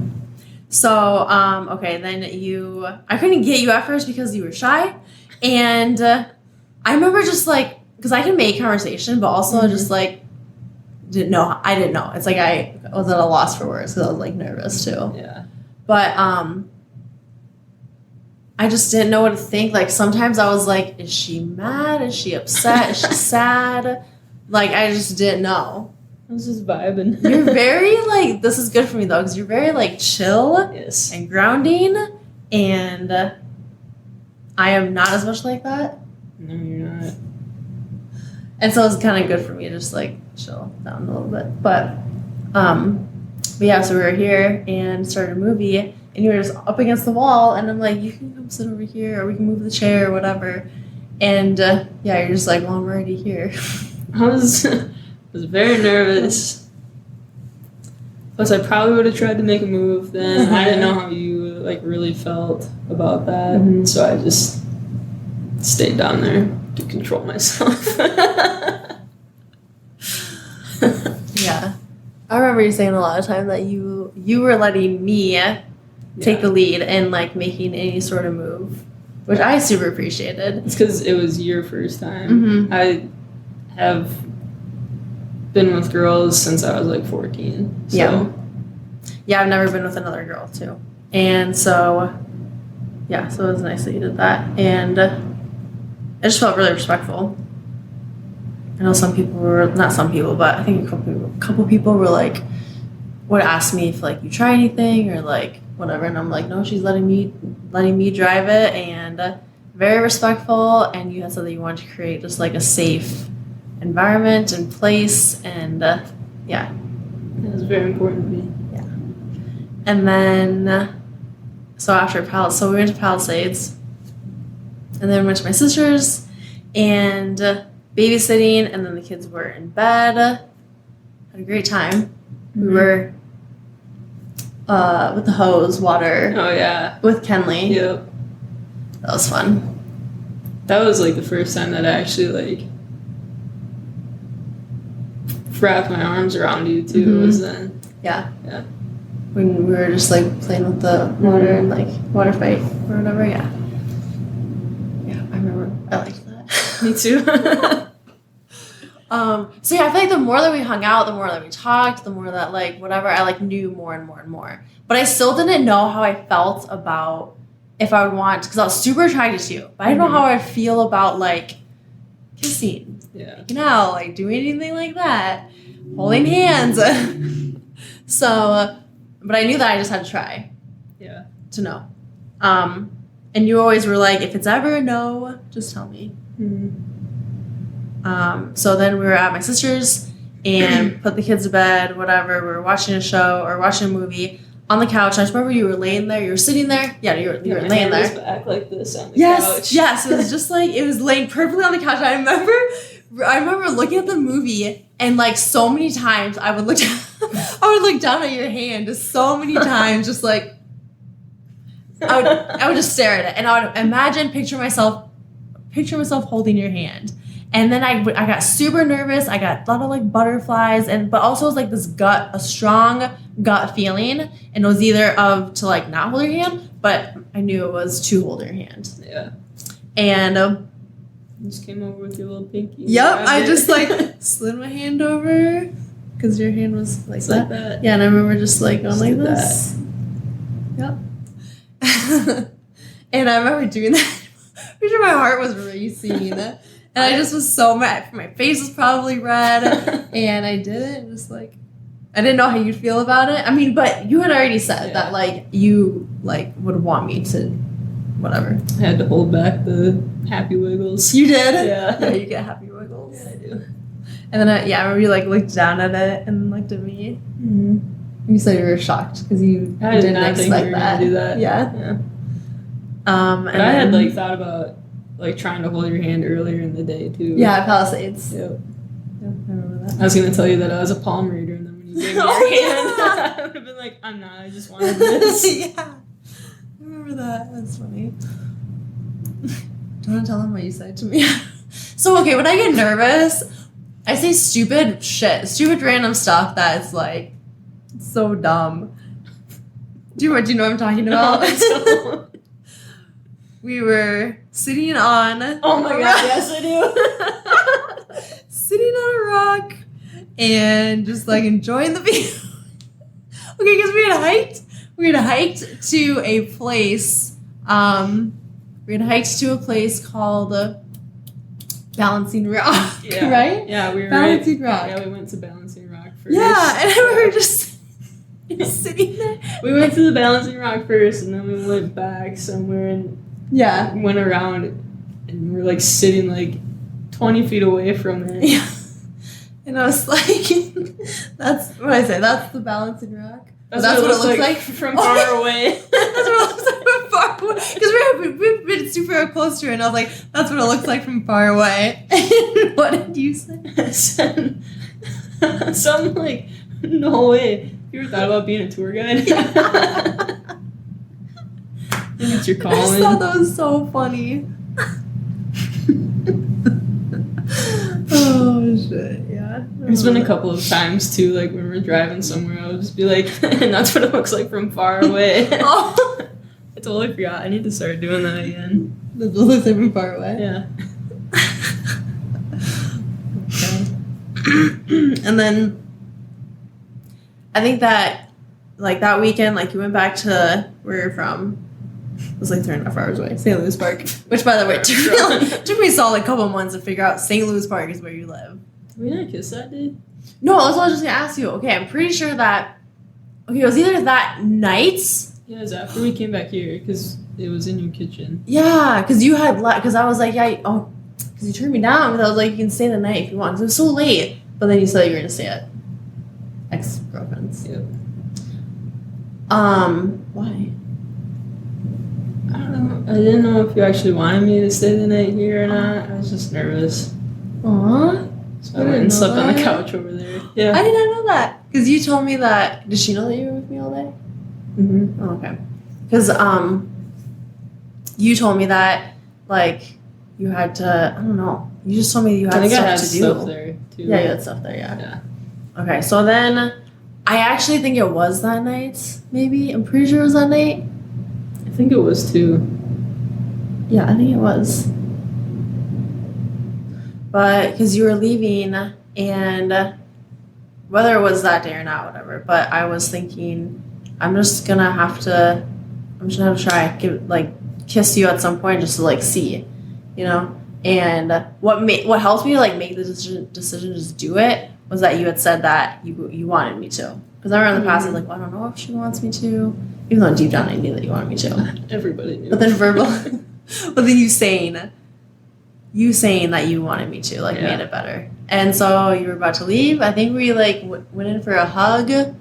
So, okay, then I couldn't get you at first because you were shy. And I remember just like, because I can make conversation, but also just like, I didn't know. It's like I was at a loss for words because I was like nervous too. Yeah. But I just didn't know what to think. Like sometimes I was like, is she mad? Is she upset? Is she sad? Like I just didn't know. I was just vibing. You're very like, this is good for me though, because you're very like chill and grounding, and I am not as much like that. No, you're not. And so it's kind of good for me to just like chill down a little bit. But yeah, so we were here and started a movie, and you were just up against the wall, and I'm like, you can come sit over here, or we can move the chair or whatever. And you're just like, well, I'm already here. I was very nervous. Plus, I probably would have tried to make a move then. I didn't know how you like really felt about that, so I just stayed down there to control myself. Yeah, I remember you saying a lot of time that you were letting me take the lead in like making any sort of move, which I super appreciated. It's because it was your first time. I have been with girls since I was like 14. So. Yeah, I've never been with another girl too. And so, so it was nice that you did that. And it just felt really respectful. I know not some people, but I think a couple people were like, would ask me if like you try anything or like whatever. And I'm like, no, she's letting me drive it, and very respectful. And you had said that you wanted to create just like a safe environment and place, and it was very important to me. And then so we went to Palisades, and then we went to my sister's and babysitting, and then the kids were in bed. Had a great time. We were with the hose water. Oh yeah, with Kenley. Yep, that was fun. That was like the first time that I actually like wrapped my arms around you too. Was then. Yeah. When we were just like playing with the water and like water fight or whatever. Yeah, I remember. I liked that. Me too. So I feel like the more that we hung out, the more that we talked, the more that like whatever, I like knew more and more and more. But I still didn't know how I felt about if I would want, because I was super attracted to you, but I didn't know how I'd feel about like kissing, making out, like doing anything like that. holding hands. So, but I knew that I just had to try. Yeah. To know. And you always were like, if it's ever a no, just tell me. So then we were at my sister's and put the kids to bed, whatever. We were watching a show or watching a movie on the couch. I just remember you were laying there. You were sitting there. Yeah, you were laying there. Back like this on the couch. Yes. It was just like, it was laying perfectly on the couch. I remember looking at the movie and like so many times I would look down at your hand just so many times, just like, I would just stare at it and I would picture myself holding your hand. And then I got super nervous. I got a lot of like butterflies but also it was like this a strong gut feeling. And it was either to like not hold your hand, but I knew it was to hold your hand. Yeah. And you just came over with your little pinky. Yep. I just like slid my hand over because your hand was like that. Yeah. And I remember just like going like this. Yep. And I remember doing that. I'm pretty sure my heart was racing. And I just was so mad. My face was probably red. And I did it. Just like, I didn't know how you'd feel about it. I mean, but you had already said that like you like would want me to whatever. I had to hold back the happy wiggles. You did? Yeah. Yeah, you get happy wiggles. Yeah, I do. And then I remember you like looked down at it and looked at me. Mm-hmm. You said you were shocked because you didn't expect that. Do that. Yeah. But I had like thought about like trying to hold your hand earlier in the day too. Yeah, Palisades. Yep. I remember that. I was gonna tell you that I was a palm reader, and then when you gave me your hand, I would have been like, I'm not. I just wanted this. Yeah, I remember that. That's funny. Do you want to tell them what you said to me? So okay, when I get nervous, I say stupid random stuff that's like so dumb. Do you know what I'm talking about? No, we were sitting on. Oh my god! Yes, I do. Sitting on a rock and just like enjoying the view. Okay, because we had hiked to a place. We had hiked to a place called Balancing Rock. Yeah. Right? Yeah, we were Balancing Rock. Yeah, we went to Balancing Rock first. Yeah, and we were just sitting there. We went to the Balancing Rock first, and then we went back somewhere and went around, and we were like sitting like 20 feet away from it. Yeah. And I was like, that's what I say. That's the Balancing Rock. That's what it looks like from far away. That's what it looks like from far away. Because we've been super close to it, and I was like, that's what it looks like from far away. And what did you say? Something like, no way. You ever thought about being a tour guide? Yeah. I think it's your calling. I just thought that was so funny. Oh, shit. Yeah. There's been a couple of times, too, like when we're driving somewhere, I'll just be like, and that's what it looks like from far away. Oh. I totally forgot. I need to start doing that again. It looks like from far away? Yeah. Okay. And then I think that, like, that weekend, like, you went back to where you're from. It was like 3.5 hours away. St. Louis Park. Which, by the way, took me a solid couple months to figure out St. Louis Park is where you live. Did we not kiss that day? No, that's what I was just going to ask you. Okay, I'm pretty sure that... Okay, it was either that night... Yeah, it was after we came back here, because it was in your kitchen. Yeah, because you had... Because I was like, yeah, because you turned me down, because I was like, you can stay the night if you want. Because it was so late. But then you said you were going to stay at ex-girlfriend's. Yep. Why? I don't know. I didn't know if you actually wanted me to stay the night here or not. I was just nervous. Aww. So I went and slept on the couch over there. Yeah. I did not know that. Because you told me that... Did she know that you were with me all day? Mm-hmm. Oh, okay. Because, you told me that, like, you had to... I don't know. You just told me you had I think stuff I had to stuff do. there, too. Yeah, you had stuff there, yeah. Yeah. Okay, so then... I actually think it was that night, maybe. I'm pretty sure it was that night. I think it was, too. Yeah, I think it was. But, because you were leaving, and whether it was that day or not, whatever, but I was thinking, I'm just gonna have to try, kiss you at some point just to, like, see, you know? And what helped me, like, make the decision to just do it was that you had said that you wanted me to. Because I remember in the past, I was like, well, I don't know if she wants me to. Even though deep down I knew that you wanted me to. Everybody knew. But then but then you saying that you wanted me to, like, made it better. And so you were about to leave. I think we, like, went in for a hug. Or,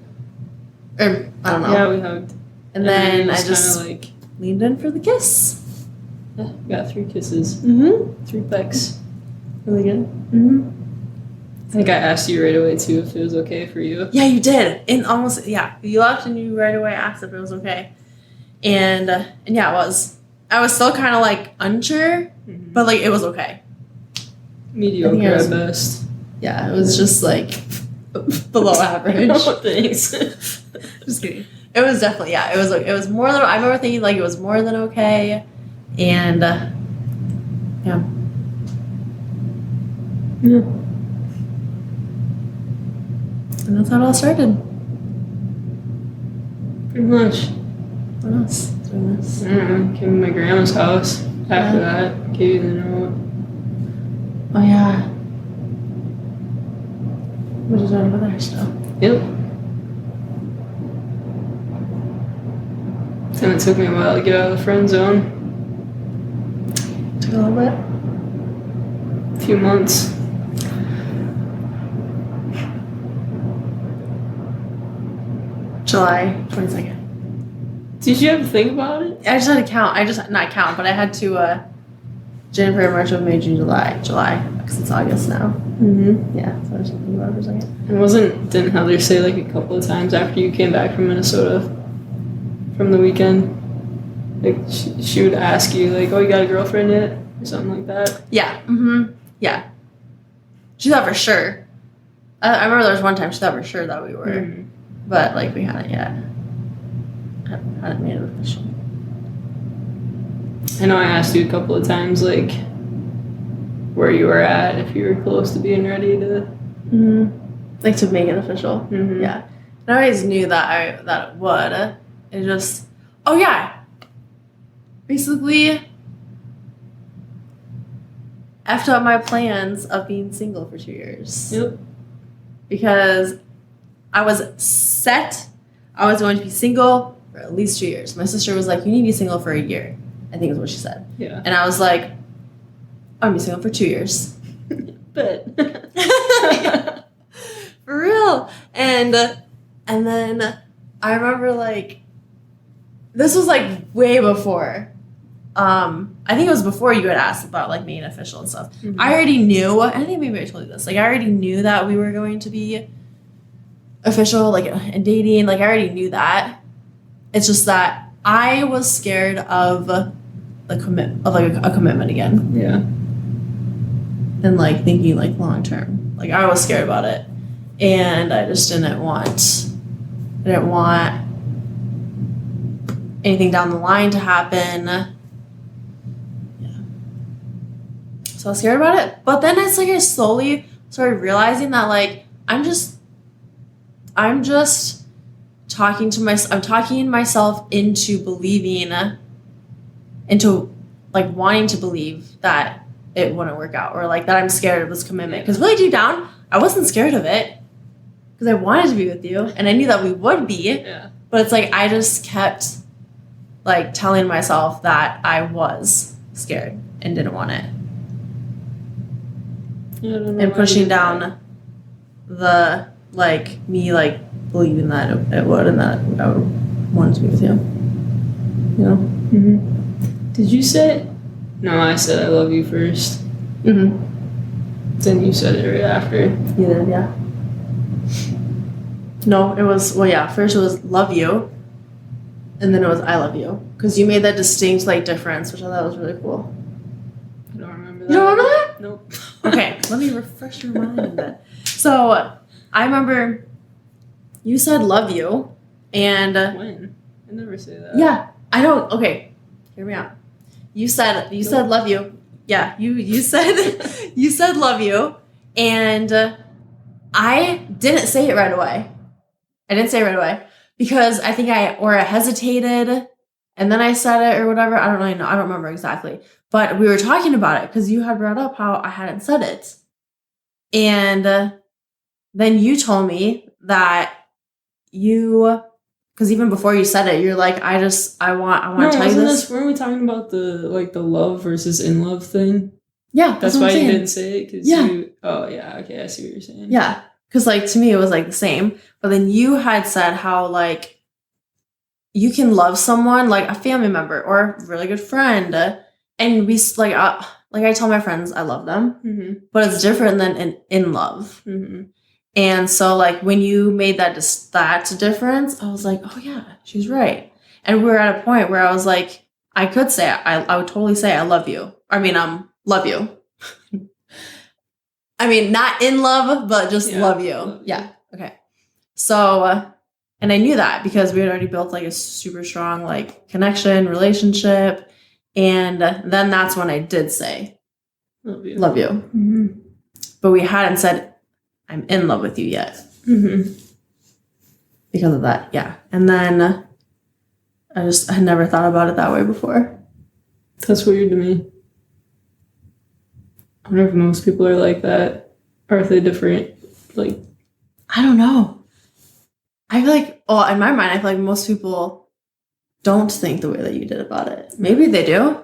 I don't know. Yeah, we hugged. And then I just like leaned in for the kiss. Yeah, got 3 kisses. 3 pecks. Really good. I think I asked you right away too if it was okay for you. Yeah, you did. And almost, yeah, you left and you right away asked if it was okay. And yeah, it was. I was still kind of like unsure, but like it was okay. Mediocre at best. Yeah, it was just like below average. Oh, thanks. Just kidding. It was definitely, yeah, it was more than, I remember thinking like it was more than okay. And yeah. And that's how it all started. Pretty much. What else? Doing this? I don't know. Came to my grandma's house after that. Gave you the note. Oh, yeah. We're just over there still. Yep. And it took me a while to get out of the friend zone. Took a little bit. A few months. July 22nd. Did you ever think about it? I just had to count. Not count, but I had to, January, March, April, May, June, July, because it's August now. Yeah, so I was thinking about it for a second. And didn't Heather say like a couple of times after you came back from Minnesota from the weekend, like she would ask you like, oh, you got a girlfriend yet? Or something like that? Yeah. Yeah. She thought for sure. I remember there was one time she thought for sure that we were, but like we hadn't yet. Hadn't made it official. I know I asked you a couple of times like where you were at, if you were close to being ready to like to make it official. Yeah. And I always knew that it would. It just, oh yeah. Basically effed up my plans of being single for 2 years. Yep. Because I was set. I was going to be single for at least 2 years. My sister was like, you need to be single for a year. I think is what she said. Yeah. And I was like, I'm going to be single for 2 years. But. For real. And then I remember like, this was like way before. I think it was before you had asked about like being official and stuff. I already knew, I think maybe I told you this, like I already knew that we were going to be official, like, and dating. Like I already knew that. It's just that I was scared of the a commitment again. Yeah. And like thinking like long term. Like I was scared about it. And I just didn't want anything down the line to happen. Yeah. So I was scared about it. But then it's like I slowly started realizing that like I'm talking myself into believing, into like wanting to believe that it wouldn't work out, or like that I'm scared of this commitment. Because really deep down, I wasn't scared of it because I wanted to be with you and I knew that we would be. Yeah. But it's like I just kept like telling myself that I was scared and didn't want it. Yeah, I don't know and pushing down the like me like believing that it would and that I would want to be with you. You know? Did you say it? No, I said I love you first. Then you said it right after. You did, yeah. No, it was, well, yeah, first it was love you, and then it was I love you. Because you made that distinct, like, difference, which I thought was really cool. I don't remember that. You don't remember that? Nope. Okay, let me refresh your mind a bit. So, I remember you said love you, and... When? I never say that. Yeah, I don't, okay, hear me out. You said love you. Yeah, you said you said love you, and I didn't say it right away. I didn't say it right away because I think I hesitated, and then I said it or whatever. I don't really know. I don't remember exactly, but we were talking about it because you had brought up how I hadn't said it, and then you told me that because even before you said it, you're like, I want to tell you this. Weren't we talking about the love versus in love thing? Yeah. That's why you didn't say it? Yeah. Okay, I see what you're saying. Yeah. Because, like, to me, it was, like, the same. But then you had said how, like, you can love someone, like, a family member or a really good friend. And we, like I tell my friends I love them. Mm-hmm. But it's different than in love. Mm-hmm. And so, like, when you made that difference, I was like, oh, yeah, she's right. And we were at a point where I was like, I could say, I would totally say I love you. I mean, love you. I mean, not in love, but just love you. Yeah. Okay. So, and I knew that because we had already built, like, a super strong, like, connection, relationship. And then that's when I did say, love you. Love you. Mm-hmm. But we hadn't said, I'm in love with you yet. Mm-hmm. Because of that, yeah. And then I had never thought about it that way before. That's weird to me. I wonder if most people are like that. Or if they're different. Like, I don't know. I feel like, in my mind, I feel like most people don't think the way that you did about it. Maybe they do.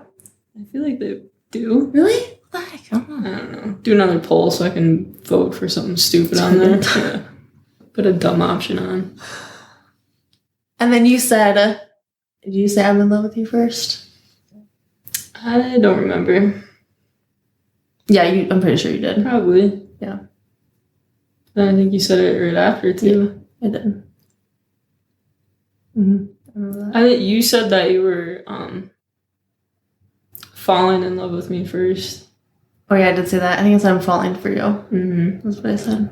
I feel like they do. Really? Like, I don't know. Do another poll so I can vote for something stupid on there. Yeah. Put a dumb option on. And then you said, did you say I'm in love with you first? I don't remember. Yeah, I'm pretty sure you did. Probably. Yeah. Then I think you said it right after, too. Yeah, I did. Mm-hmm. I remember that. I think you said that you were falling in love with me first. Oh, yeah, I did say that. I think I said I'm falling for you. Mm-hmm. That's what I said.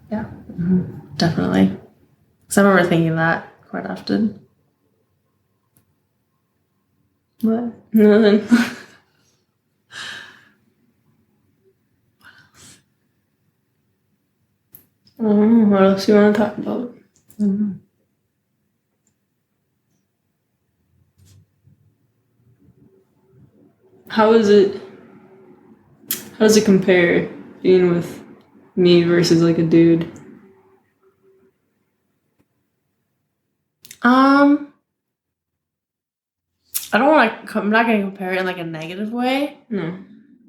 Yeah. Mm-hmm. Definitely. Because I remember thinking that quite often. What? Nothing. I don't know. What else you want to talk about? I don't know. How does it compare being with me versus like a dude? I don't want to. I'm not going to compare it in like a negative way. No.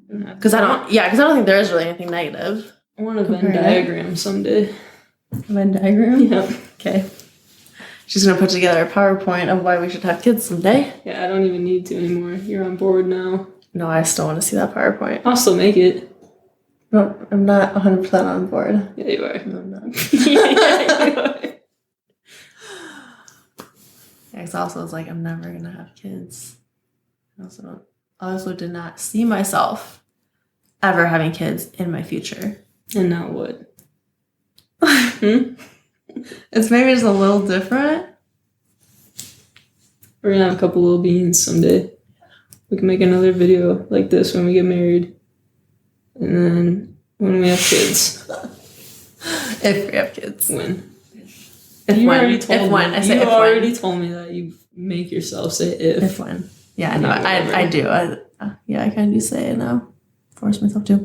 Because I don't think there is really anything negative. I want a Venn diagram someday. Venn diagram? Yeah. Okay. She's going to put together a PowerPoint of why we should have kids someday. Yeah, I don't even need to anymore. You're on board now. No, I still want to see that PowerPoint. I'll still make it. No, I'm not 100% on board. Yeah, you are. No, I'm not. Yeah, you are. Yeah, because also it's like, I'm never going to have kids. I also did not see myself ever having kids in my future. And now what? It's maybe just a little different. We're going to have a couple little beans someday. We can make another video like this when we get married. And then when we have kids. If we have kids. When? You already told me that you make yourself say if. If when. Yeah, I know. I do. I kind of do say it now. Force myself to.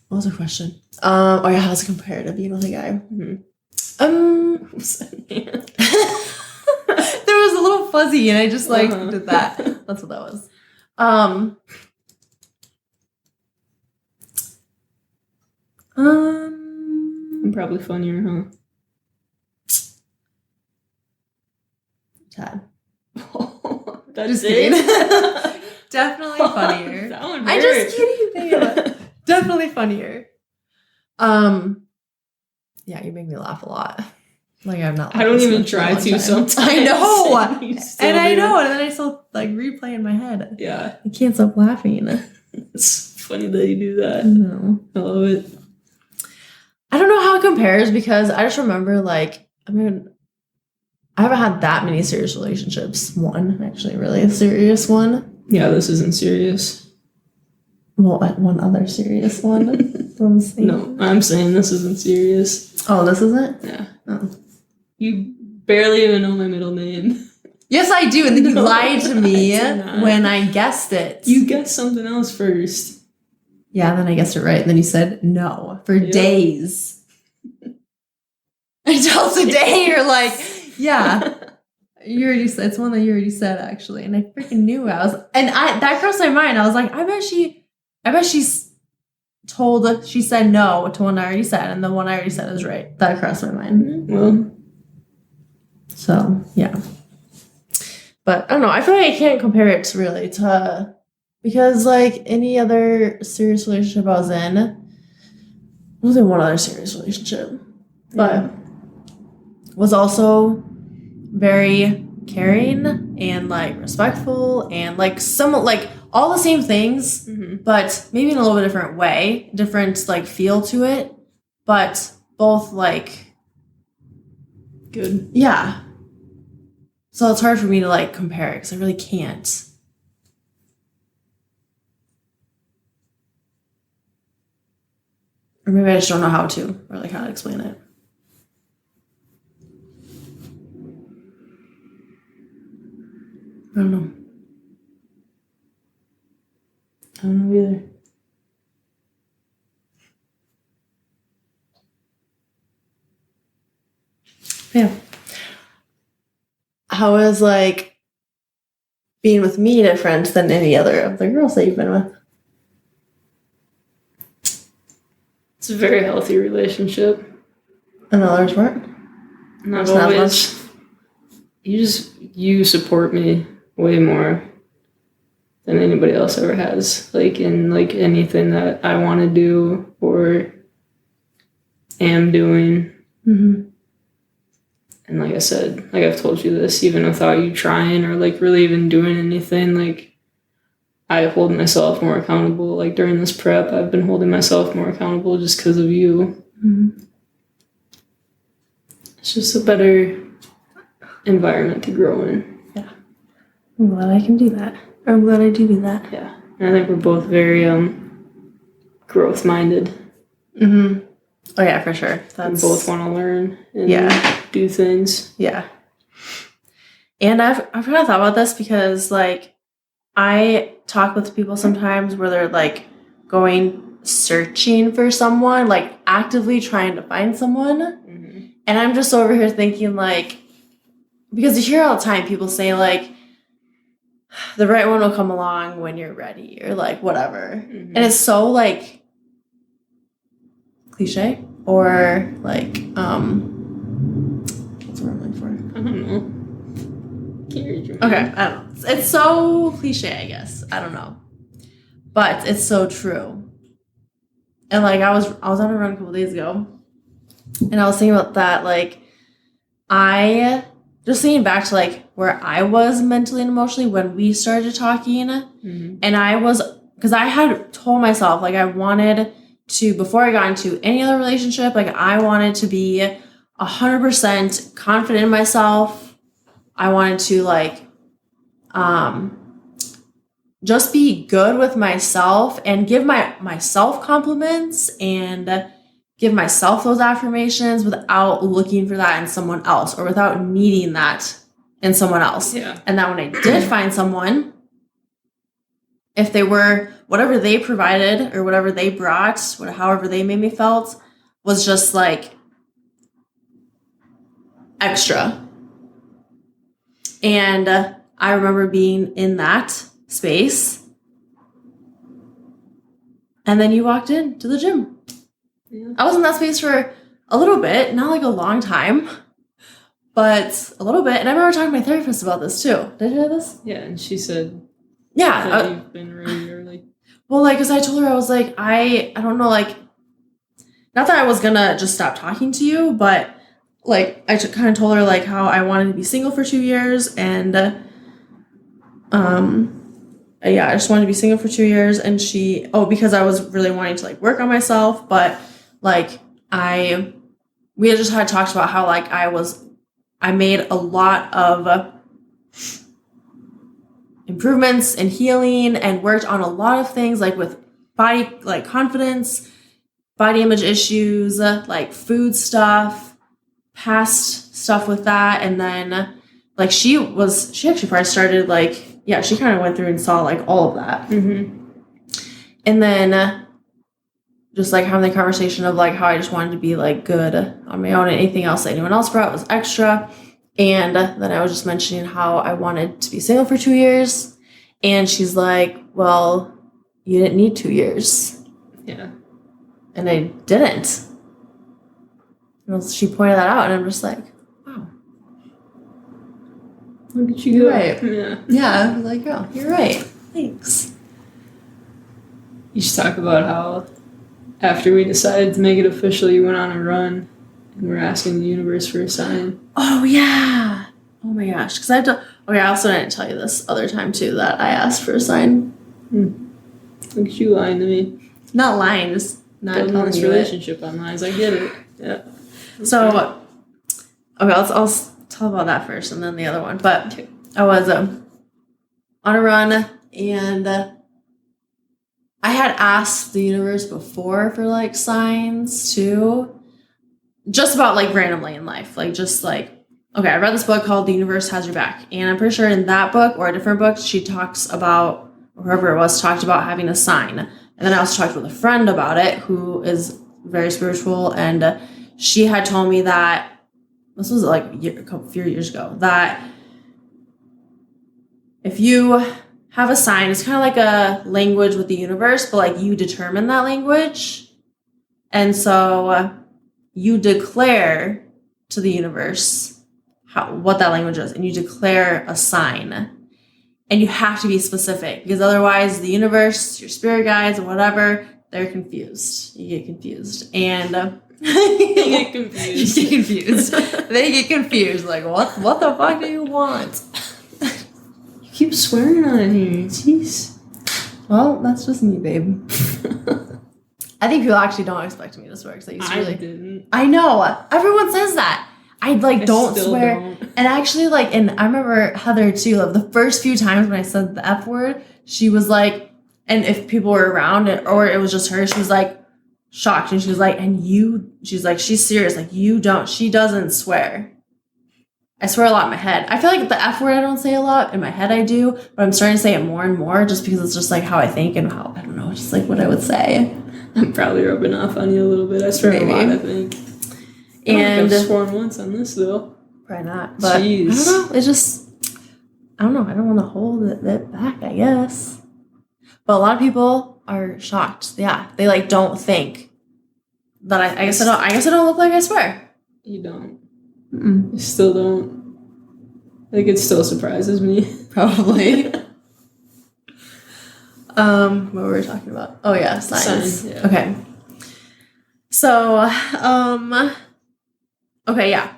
What was the question? How does it compare to being with a guy? Mm-hmm. There was a little fuzzy and I just did that. That's what that was. I'm probably funnier, huh? Tad. That's just it? kidding. Definitely funnier. That one hurt. I'm just kidding, babe. Definitely funnier. Yeah, you make me laugh a lot. Like I'm not. I don't even try to sometimes. I know, and I know, and then I still replay in my head. Yeah, I can't stop laughing. It's funny that you do that. No, I love it. I don't know how it compares because I just remember I haven't had that many serious relationships. One actually, really a serious one. Yeah, this isn't serious. Well, one other serious one. No, I'm saying this isn't serious. Oh, this isn't? Yeah. Oh. You barely even know my middle name. Yes, I do. And then you lied to me when I guessed it. You guessed something else first. Yeah, and then I guessed it right. And then you said no for days. until today. You're like, yeah. You already said, it's one that you already said, actually. And I freaking knew that crossed my mind. I was like, I bet she said no to one I already said, and the one I already said is right. That crossed my mind. Well, so, yeah. But I don't know. I feel like I can't compare it really to, because like any other serious relationship I was in, was in one other serious relationship, but was also very caring and like respectful and like all the same things, but maybe in a little bit different way, different like feel to it, but both like good. Yeah. So it's hard for me to like compare it because I really can't. Or maybe I just don't know how to, or like how to explain it. I don't know. I don't know either. Yeah. How is like being with me different than any other of the girls that you've been with? It's a very healthy relationship. And others weren't? Not always. You support me way more than anybody else ever has. Like in like anything that I want to do or am doing. Mm-hmm. And like I said, like I've told you this, even without you trying or like really even doing anything, like I hold myself more accountable. Like during this prep, I've been holding myself more accountable just because of you. Mm-hmm. It's just a better environment to grow in. Yeah. I'm glad I can do that. I'm glad I do that. Yeah. And I think we're both very growth minded. Mm-hmm. Oh yeah, for sure. We both want to learn and do things. Yeah. And I've kind of thought about this because like I talk with people sometimes where they're like going searching for someone, like actively trying to find someone. Mm-hmm. And I'm just over here thinking like, because you hear all the time people say like, the right one will come along when you're ready or like whatever. Mm-hmm. And it's so like cliche or like what's the word I'm looking for? I don't know. Can't read your mind. Okay, I don't know. It's so cliche, I guess. I don't know. But it's so true. And like I was on a run a couple days ago and I was thinking about that, like I just thinking back to like where I was mentally and emotionally when we started talking. Mm-hmm. And because I had told myself like I wanted to, before I got into any other relationship, like I wanted to be 100% confident in myself. I wanted to like just be good with myself and give myself compliments and give myself those affirmations without looking for that in someone else or without needing that in someone else. Yeah. And that when I did find someone, if they were whatever they provided or whatever they brought, however they made me felt, was just like extra. And I remember being in that space. And then you walked into the gym. Yeah. I was in that space for a little bit, not like a long time, but a little bit. And I remember talking to my therapist about this too. Did I hear this? Yeah, and she said, yeah, that you've been really early. Well, like, because I told her, I was like, I don't know, like, not that I was gonna just stop talking to you, but like, I kind of told her like how I wanted to be single for 2 years, and yeah, I just wanted to be single for 2 years, and because I was really wanting to like work on myself, but like we had just had talked about how like I made a lot of improvements and healing and worked on a lot of things like with body, like confidence, body image issues, like food stuff, past stuff with that. And then like she actually probably started like, yeah, she kind of went through and saw like all of that. Mm-hmm. And then just like having the conversation of like how I just wanted to be like good on my own, and anything else that anyone else brought was extra. And then I was just mentioning how I wanted to be single for 2 years. And she's like, well, you didn't need 2 years. Yeah. And I didn't. And she pointed that out, and I'm just like, wow. Look at you go. Right. Yeah. Yeah, I was like, oh, you're right. Thanks. You should talk about how after we decided to make it official, you went on a run and we're asking the universe for a sign. Oh, yeah. Oh, my gosh. Because I have to... Okay, I also didn't tell you this other time, too, that I asked for a sign. Look at you lying to me. Not lying, just not Building telling this you relationship on lies. I get it. Yeah. So, okay, I'll tell about that first and then the other one. But I was on a run, and I had asked the universe before for like signs too, just about like randomly in life, like just like, okay, I read this book called The Universe Has Your Back, and I'm pretty sure in that book or a different book she talks about, or whoever it was talked about having a sign. And then I also talked with a friend about it who is very spiritual, and she had told me that this was like a few years ago, that if you have a sign, it's kind of like a language with the universe, but like you determine that language. And so you declare to the universe what that language is, and you declare a sign. And you have to be specific, because otherwise the universe, your spirit guides, or whatever, they're confused. You get confused. And You get confused. you get confused. They get confused. Like, what the fuck do you want? You keep swearing on it here. Jeez. Well, that's just me, babe. I think people actually don't expect me to swear, because I used to really... didn't. I know. Everyone says that. I don't still swear. don't. And actually, like, and I remember Heather too, like, the first few times when I said the F word, she was like, and if people were around it, or it was just her, she was like shocked. And she was like, she's like, she's serious. Like, she doesn't swear. I swear a lot in my head. I feel like the F word I don't say a lot. In my head I do, but I'm starting to say it more and more just because it's just like how I think and how, I don't know, just like what I would say. I'm probably rubbing off on you a little bit. I swear a lot, I think. And I've sworn once on this though. Probably not. But Jeez. I don't know. It's just, I don't know. I don't want to hold it back, I guess. But a lot of people are shocked. Yeah. They like don't think that I guess I don't look like I swear. You don't. Mm-mm. You still don't. I think it still surprises me. Probably. What were we talking about? Oh yeah, signs. Yeah. Okay. So, okay, yeah.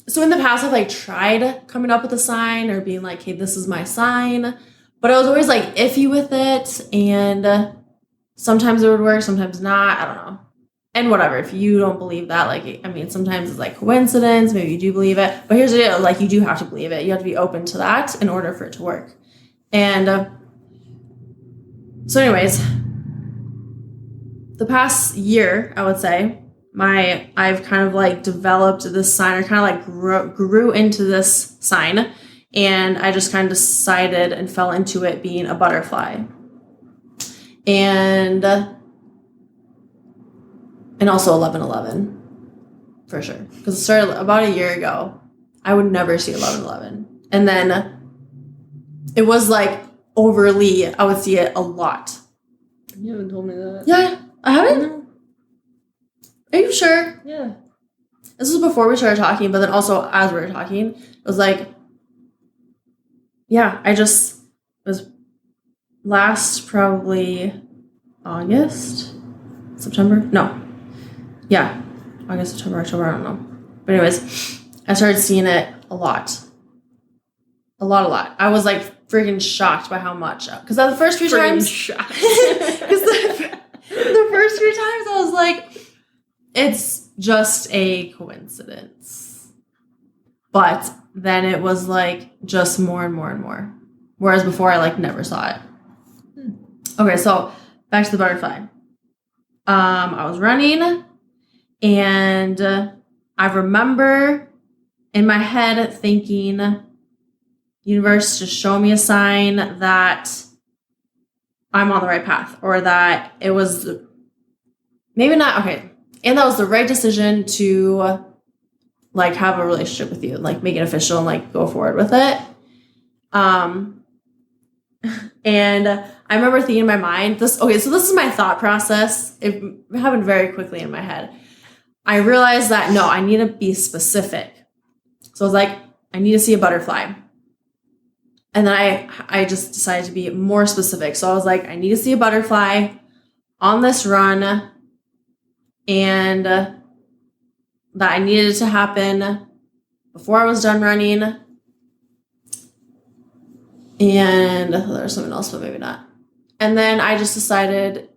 So in the past, I've like tried coming up with a sign or being like, hey, this is my sign. But I was always like iffy with it. And sometimes it would work, sometimes not. I don't know. And whatever, if you don't believe that, like, I mean, sometimes it's like coincidence. Maybe you do believe it. But here's the deal, like, you do have to believe it. You have to be open to that in order for it to work. And so anyways, the past year, I would say, I've kind of like developed this sign, or kind of like grew into this sign, and I just kind of decided and fell into it being a butterfly. And also 11/11, for sure. Because it started about a year ago. I would never see 11/11. And then it was like overly, I would see it a lot. You haven't told me that. Yeah, I haven't? No. Are you sure? Yeah. This was before we started talking, but then also as we were talking, it was like, yeah, it was last probably August, September? No. Yeah, August, September, October, I don't know. But anyways, I started seeing it a lot. A lot. I was like freaking shocked by how much. Because the first few times... shocked. Because the first few times I was like, it's just a coincidence. But then it was like just more and more and more. Whereas before I like never saw it. Okay, so back to the butterfly. I was running, and I remember in my head thinking, universe, just show me a sign that I'm on the right path, or that it was maybe not. Okay. And that was the right decision to like have a relationship with you, like make it official and like go forward with it. And I remember thinking in my mind, so this is my thought process. It happened very quickly in my head. I realized that, no, I need to be specific. So I was like, I need to see a butterfly. And then I just decided to be more specific. So I was like, I need to see a butterfly on this run, and that I needed it to happen before I was done running. And there's something else, but maybe not. And then I just decided,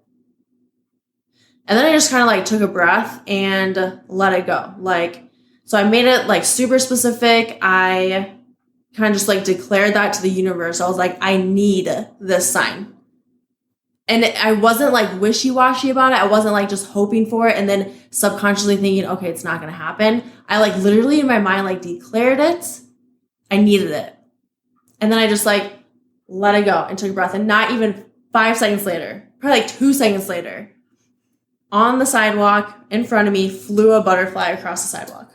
and then I just kind of like took a breath and let it go. Like, so I made it like super specific. I kind of just like declared that to the universe. I was like, I need this sign. And I wasn't like wishy-washy about it. I wasn't like just hoping for it and then subconsciously thinking, okay, it's not going to happen. I like literally in my mind like declared it. I needed it. And then I just like let it go and took a breath. And not even 5 seconds later, probably like 2 seconds later, on the sidewalk in front of me flew a butterfly across the sidewalk.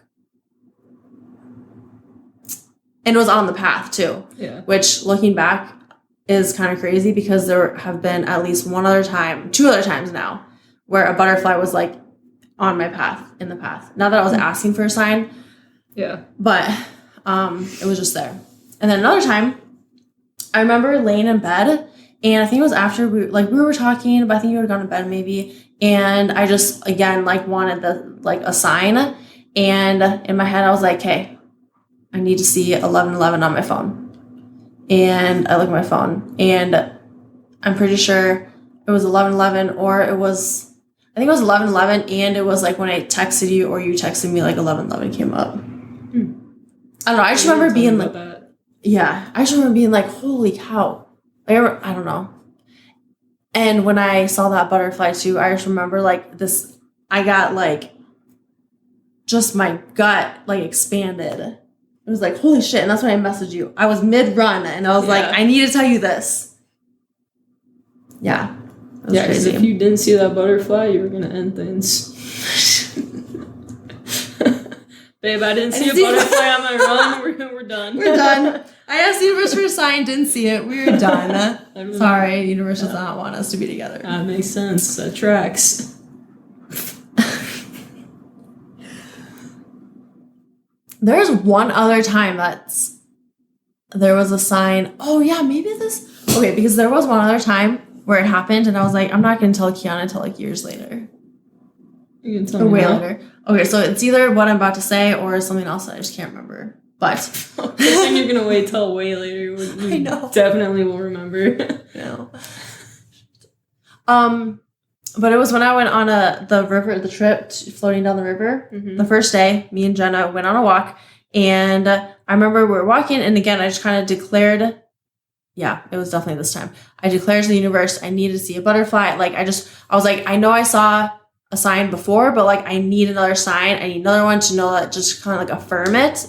And it was on the path too. Yeah. Which looking back is kind of crazy because there have been at least 2 other times now where a butterfly was like on my path, in the path. Not that I was asking for a sign. Yeah. But it was just there. And then another time, I remember laying in bed, and I think it was after we were talking, but I think you had gone to bed maybe. And I just, again, like wanted a sign. And in my head, I was like, hey, I need to see 11:11 on my phone. And I look at my phone, and I'm pretty sure it was 11:11, or I think it was 11:11, and it was like when I texted you or you texted me, like 11:11 came up. I don't know. I just remember being like, yeah, I just remember being like, holy cow. Like, I don't know. And when I saw that butterfly too, I just remember like this, I got like, just my gut like expanded. It was like, holy shit. And that's when I messaged you. I was mid-run and I was like, I need to tell you this. Yeah. Yeah, because if you didn't see that butterfly, you were going to end things. Babe, I didn't see a butterfly on my run. We're done. We're done. I asked the universe for a sign, didn't see it. We were done. Sorry, the universe does not want us to be together. That makes sense. That tracks. There's one other time there was a sign. Oh yeah, maybe this. Okay, because there was one other time where it happened, and I was like, I'm not going to tell Kiana until like years later. You can tell me way now. later. Okay, so it's either what I'm about to say or something else that I just can't remember. But then you're gonna wait till way later. I know. Definitely will remember. No. But it was when I went on the trip floating down the river. Mm-hmm. The first day, me and Jenna went on a walk, and I remember we were walking, and again, I just kind of declared. Yeah, it was definitely this time. I declared to the universe I needed to see a butterfly. Like I was like, I know I saw a sign before, but like I need another sign. I need another one to know that, just kind of like affirm it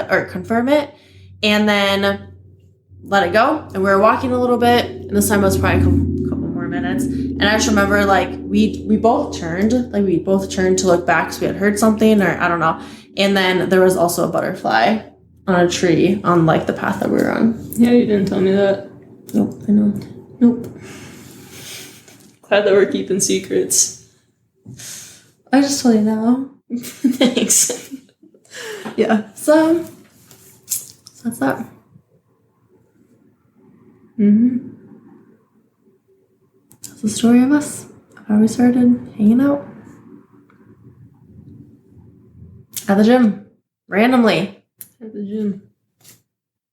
or confirm it, and then let it go. And we were walking a little bit, and this time it was probably a couple more minutes. And I just remember like we both turned to look back because we had heard something, or I don't know. And then there was also a butterfly on a tree on like the path that we were on. Yeah, you didn't tell me that. Nope, I know. Nope. Glad that we're keeping secrets. I just told you now. Thanks. Yeah. So that's that. Mm-hmm. That's the story of us. Of how we started hanging out. At the gym. Randomly. At the gym.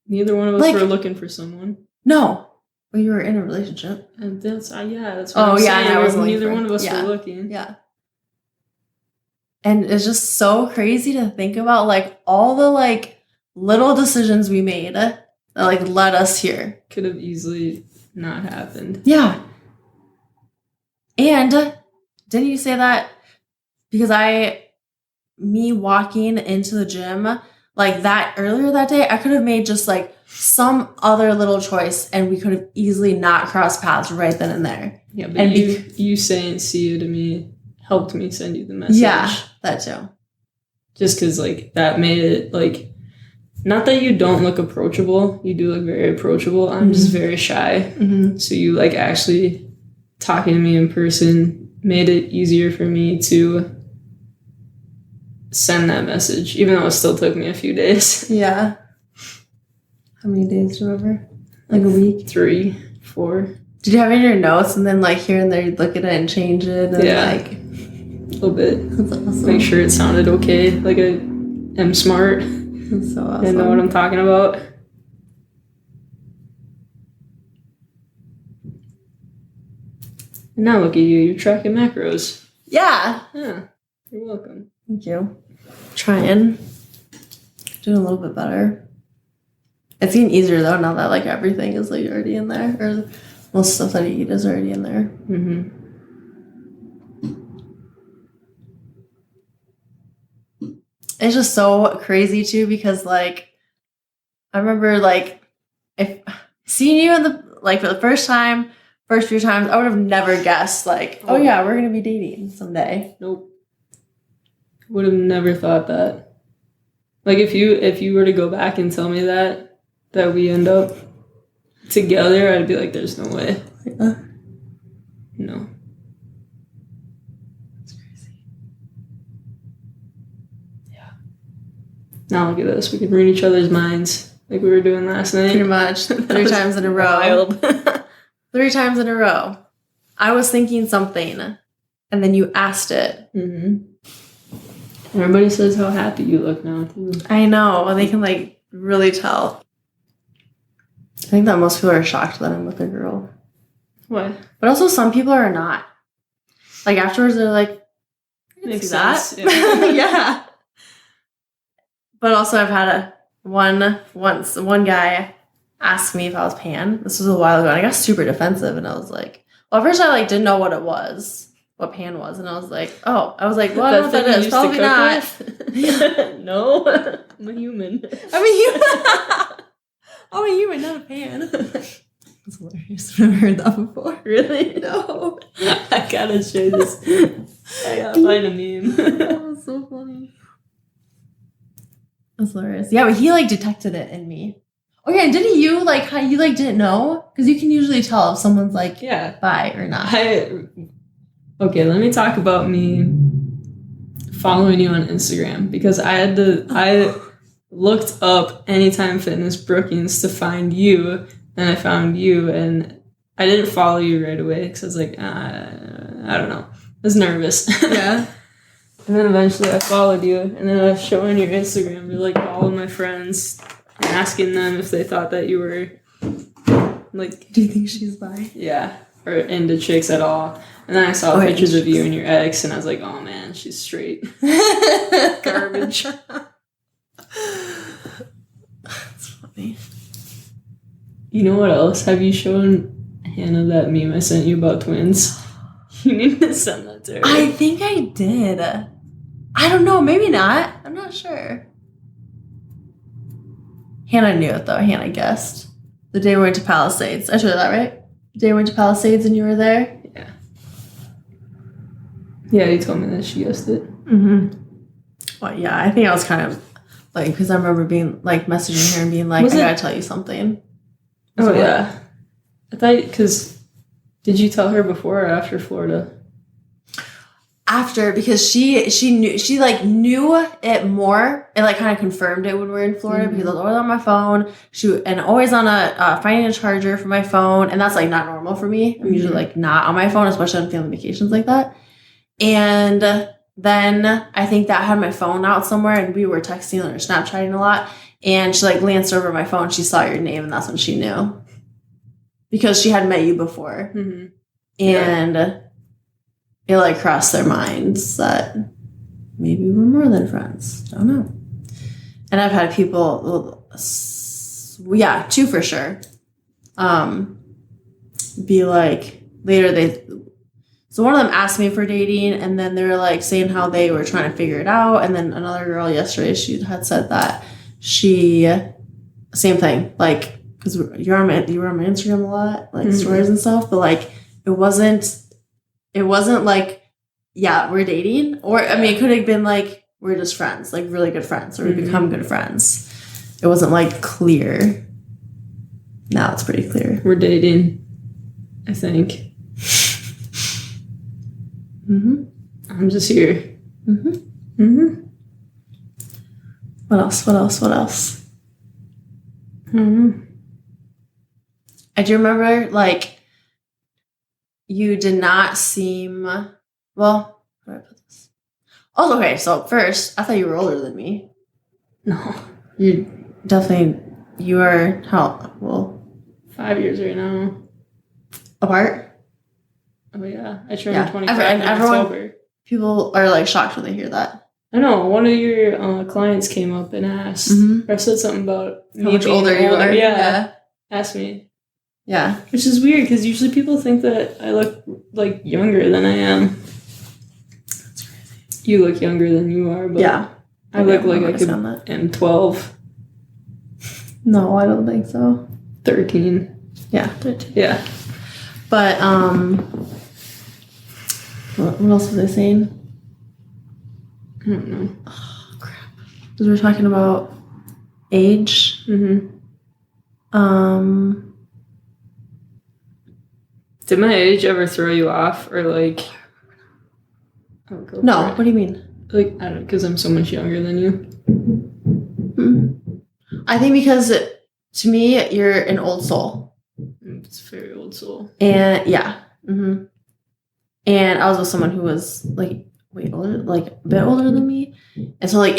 Neither one of us were looking for someone. No. But you were in a relationship. And that's what I'm saying. Neither one of us were looking. Yeah. And it's just so crazy to think about, like, all the, like, little decisions we made that, like, led us here. Could have easily not happened. Yeah. And didn't you say that? Because me walking into the gym, like, that earlier that day, I could have made just, like, some other little choice, and we could have easily not crossed paths right then and there. Yeah, but you saying see you to me helped me send you the message. Yeah, that too. Just because, like, that made it, like, not that you don't look approachable. You do look very approachable. I'm just very shy. So you, like, actually talking to me in person made it easier for me to send that message, even though it still took me a few days. Yeah. How many days do you remember? Like a week? 3, 4. Did you have it in your notes and then like here and there you'd look at it and change it? And like a little bit. That's awesome. Make sure it sounded okay. Like I am smart. That's so awesome. And know what I'm talking about. And now look at you. You're tracking macros. Yeah. Yeah. You're welcome. Thank you. Trying. Doing a little bit better. It's getting easier though now that like everything is like already in there. Or most stuff that I eat is already in there. It's just so crazy too because like I remember like if seeing you in the like for the first few times, I would have never guessed like, oh yeah, we're gonna be dating someday. Nope. Would have never thought that. Like if you were to go back and tell me that we end up together, I'd be like, there's no way. No. That's crazy. Yeah. Now look at this. We can read each other's minds like we were doing last night. Pretty much. 3 times in a row. Wild. 3 times in a row. I was thinking something and then you asked it. Everybody says how happy you look now too. I know. They can like really tell. I think that most people are shocked that I'm with a girl. What? But also some people are not. Like afterwards they're like, Makes sense. that? Yeah. Yeah. But also I've had one guy asked me if I was pan. This was a while ago and I got super defensive and I was like, well at first I like didn't know what it was. What pan was, and I was like, well, I don't know what that is. Probably not. No, I'm a human. I'm a human. I'm a human, not a pan. That's hilarious. I've never heard that before. Really? No. I gotta share this. I gotta find a meme. That was so funny. That's hilarious. Yeah, but he like detected it in me. Oh yeah, and didn't you like how you like didn't know? Because you can usually tell if someone's like bi or not. Okay, let me talk about me following you on Instagram because I looked up Anytime Fitness Brookings to find you, and I found you, and I didn't follow you right away because I was like, I don't know. I was nervous. Yeah. And then eventually I followed you, and then I was showing your Instagram to like all of my friends and asking them if they thought that you were like, do you think she's bi? Yeah, or into chicks at all. And then I saw pictures of you and your ex, and I was like, oh man, she's straight. Garbage. That's funny. You know what else? Have you shown Hannah that meme I sent you about twins? You need to send that to her. I think I did. I don't know. Maybe not. I'm not sure. Hannah knew it, though. Hannah guessed. The day we went to Palisades. I showed that, right? The day we went to Palisades and you were there? Yeah. Yeah, you told me that she guessed it. Well, yeah. I think I was kind of, like, because I remember being, like, messaging her and being like, I gotta tell you something. Oh, yeah. I thought, because, did you tell her before or after Florida? After, because she knew it more. It like kind of confirmed it when we were in Florida because I was always on my phone. And always on finding a charger for my phone, and that's like not normal for me. I'm usually like not on my phone, especially on family vacations like that. And then I think that I had my phone out somewhere, and we were texting or Snapchatting a lot. And she like glanced over my phone. She saw your name, and that's when she knew because she had met you before, and. It like crossed their minds that maybe we're more than friends. Don't know. And I've had people, 2 for sure, be like later so one of them asked me for dating, and then they were like saying how they were trying to figure it out. And then another girl yesterday, she had said that same thing, like because you were on my Instagram a lot, like stories and stuff, but like it wasn't like yeah, we're dating. Or, I mean, it could have been like, we're just friends, like really good friends, or we become good friends. It wasn't like clear. Now it's pretty clear. We're dating, I think. I'm just here. What else? I do remember, like, you did not seem, well, how do I put this? Oh, okay, so first, I thought you were older than me. No. You are, how, well? 5 years right now. Apart? Oh, yeah. I turned 25 in October. People are, like, shocked when they hear that. I know. One of your clients came up and asked, or said something about how much older you are. Yeah. Asked me. Yeah. Which is weird, because usually people think that I look, like, younger than I am. That's crazy. You look younger than you are, but yeah. I look like I am 12. No, I don't think so. 13. Yeah, 13. Yeah. But, what else was I saying? I don't know. Oh, crap. Because we're talking about age. Did my age ever throw you off, or like? No. What do you mean? Like, I don't know, because I'm so much younger than you. I think because to me, you're an old soul. It's a very old soul. And yeah. And I was with someone who was like way older, like a bit older than me. And so like